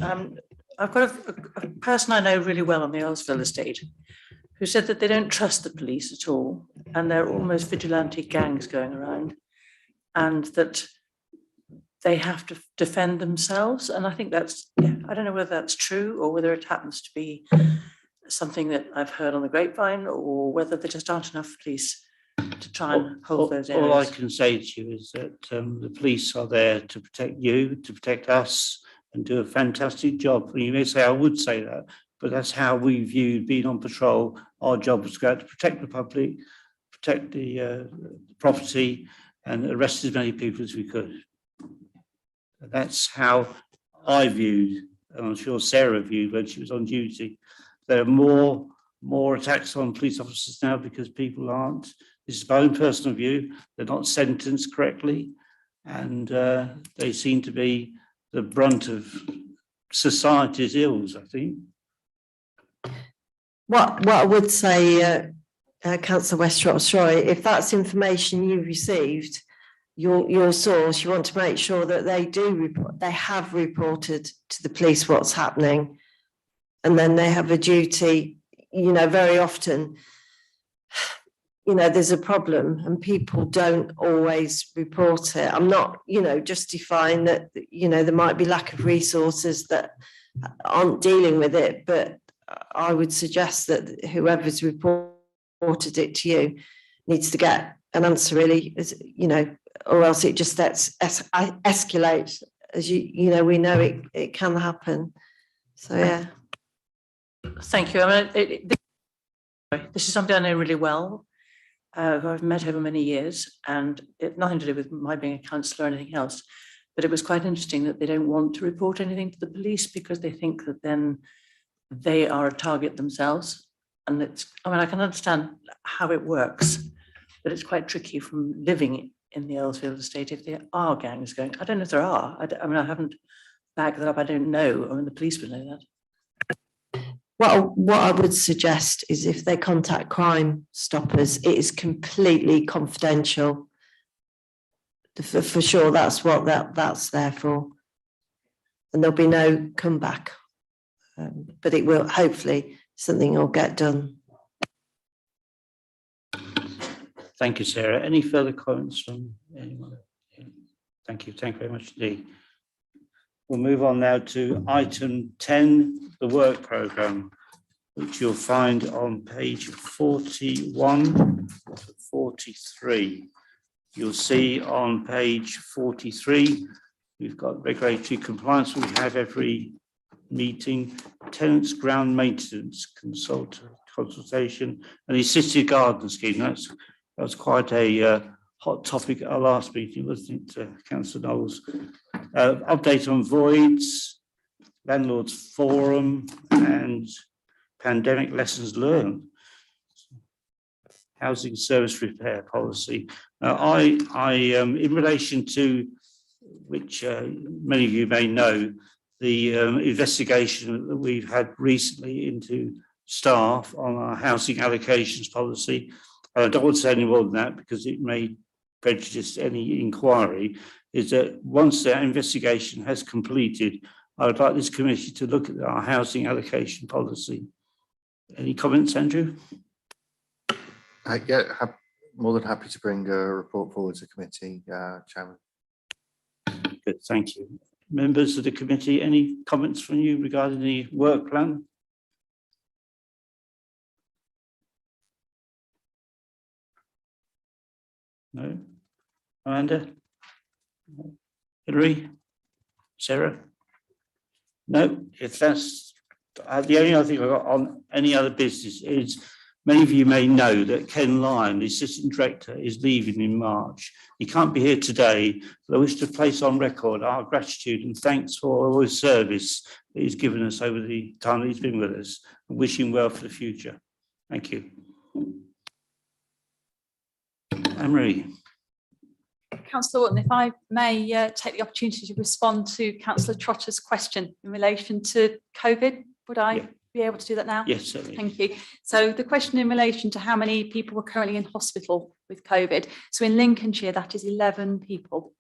I've got a person I know really well on the Earlsville estate who said that they don't trust the police at all, and they're almost vigilante gangs going around, and that they have to defend themselves. And I think that's, I don't know whether that's true or whether it happens to be something that I've heard on the grapevine, or whether there just aren't enough police to try and hold those areas. All I can say to you is that the police are there to protect you, to protect us, and do a fantastic job. And you may say, I would say that, but that's how we viewed being on patrol. Our job was to go out to protect the public, protect the property, and arrest as many people as we could. That's how I viewed, and I'm sure Sarah viewed when she was on duty. There are more attacks on police officers now because people aren't. This is my own personal view. They're not sentenced correctly, and they seem to be the brunt of society's ills, I think. What I would say, Councillor Westropp, if that's information you received, your source, you want to make sure that they have reported to the police what's happening, and then they have a duty. Very often, there's a problem and people don't always report it. I'm not, justifying that, there might be lack of resources that aren't dealing with it, but I would suggest that whoever's reported it to you needs to get an answer, really, or else it just escalates. As we know it can happen. So, yeah. Thank you. I mean, this is something I know really well. I've met over many years, and it nothing to do with my being a councillor or anything else, but it was quite interesting that they don't want to report anything to the police because they think that then they are a target themselves. And I can understand how it works, but it's quite tricky from living in the Earlsfield estate if there are gangs going. I don't know if there are. I haven't backed that up. I don't know. The police would know that. What I would suggest is if they contact Crime Stoppers, it is completely confidential. For sure, that's what that's there for. And there'll be no comeback. But it will, hopefully, something will get done. Thank you, Sarah. Any further comments from anyone? Thank you. Thank you very much indeed. We'll move on now to item 10, the work programme, which you'll find on page 41 to 43. You'll see on page 43, we've got regulatory compliance. We have every meeting, tenants, ground maintenance, consultation, and the assisted garden scheme. That was quite a hot topic at our last meeting, wasn't it, Councillor Knowles? Update on voids, landlords forum, and pandemic lessons learned. Housing service repair policy. In relation to which many of you may know, the investigation that we've had recently into staff on our housing allocations policy. I don't want to say any more than that because it may prejudice any inquiry, is that once that investigation has completed, I would like this committee to look at our housing allocation policy. Any comments, Andrew? More than happy to bring a report forward to committee, Chairman. Good, thank you. Members of the committee, any comments from you regarding the work plan? No? Amanda? Hilary? Sarah? No? If that's the only other thing I've got on any other business is many of you may know that Ken Lyon, the Assistant Director, is leaving in March. He can't be here today, but I wish to place on record our gratitude and thanks for all his service that he's given us over the time that he's been with us, and wish him well for the future. Thank you. Anne-Marie. Councillor Wotton, if I may take the opportunity to respond to Councillor Trotter's question in relation to COVID, would I Yeah. be able to do that now? Yes, certainly. Thank you. So the question in relation to how many people were currently in hospital with COVID. So in Lincolnshire, that is 11 people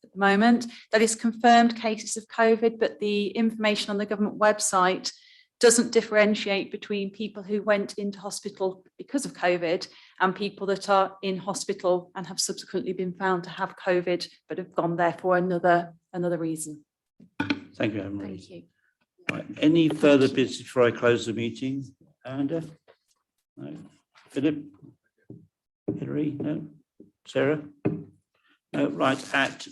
at the moment. That is confirmed cases of COVID, but the information on the government website doesn't differentiate between people who went into hospital because of COVID and people that are in hospital and have subsequently been found to have COVID, but have gone there for another reason. Thank you, Anne-Marie. Thank you. Right, any further business before I close the meeting? Amanda? No. Philip? Hilary? No. Sarah? No. Right, at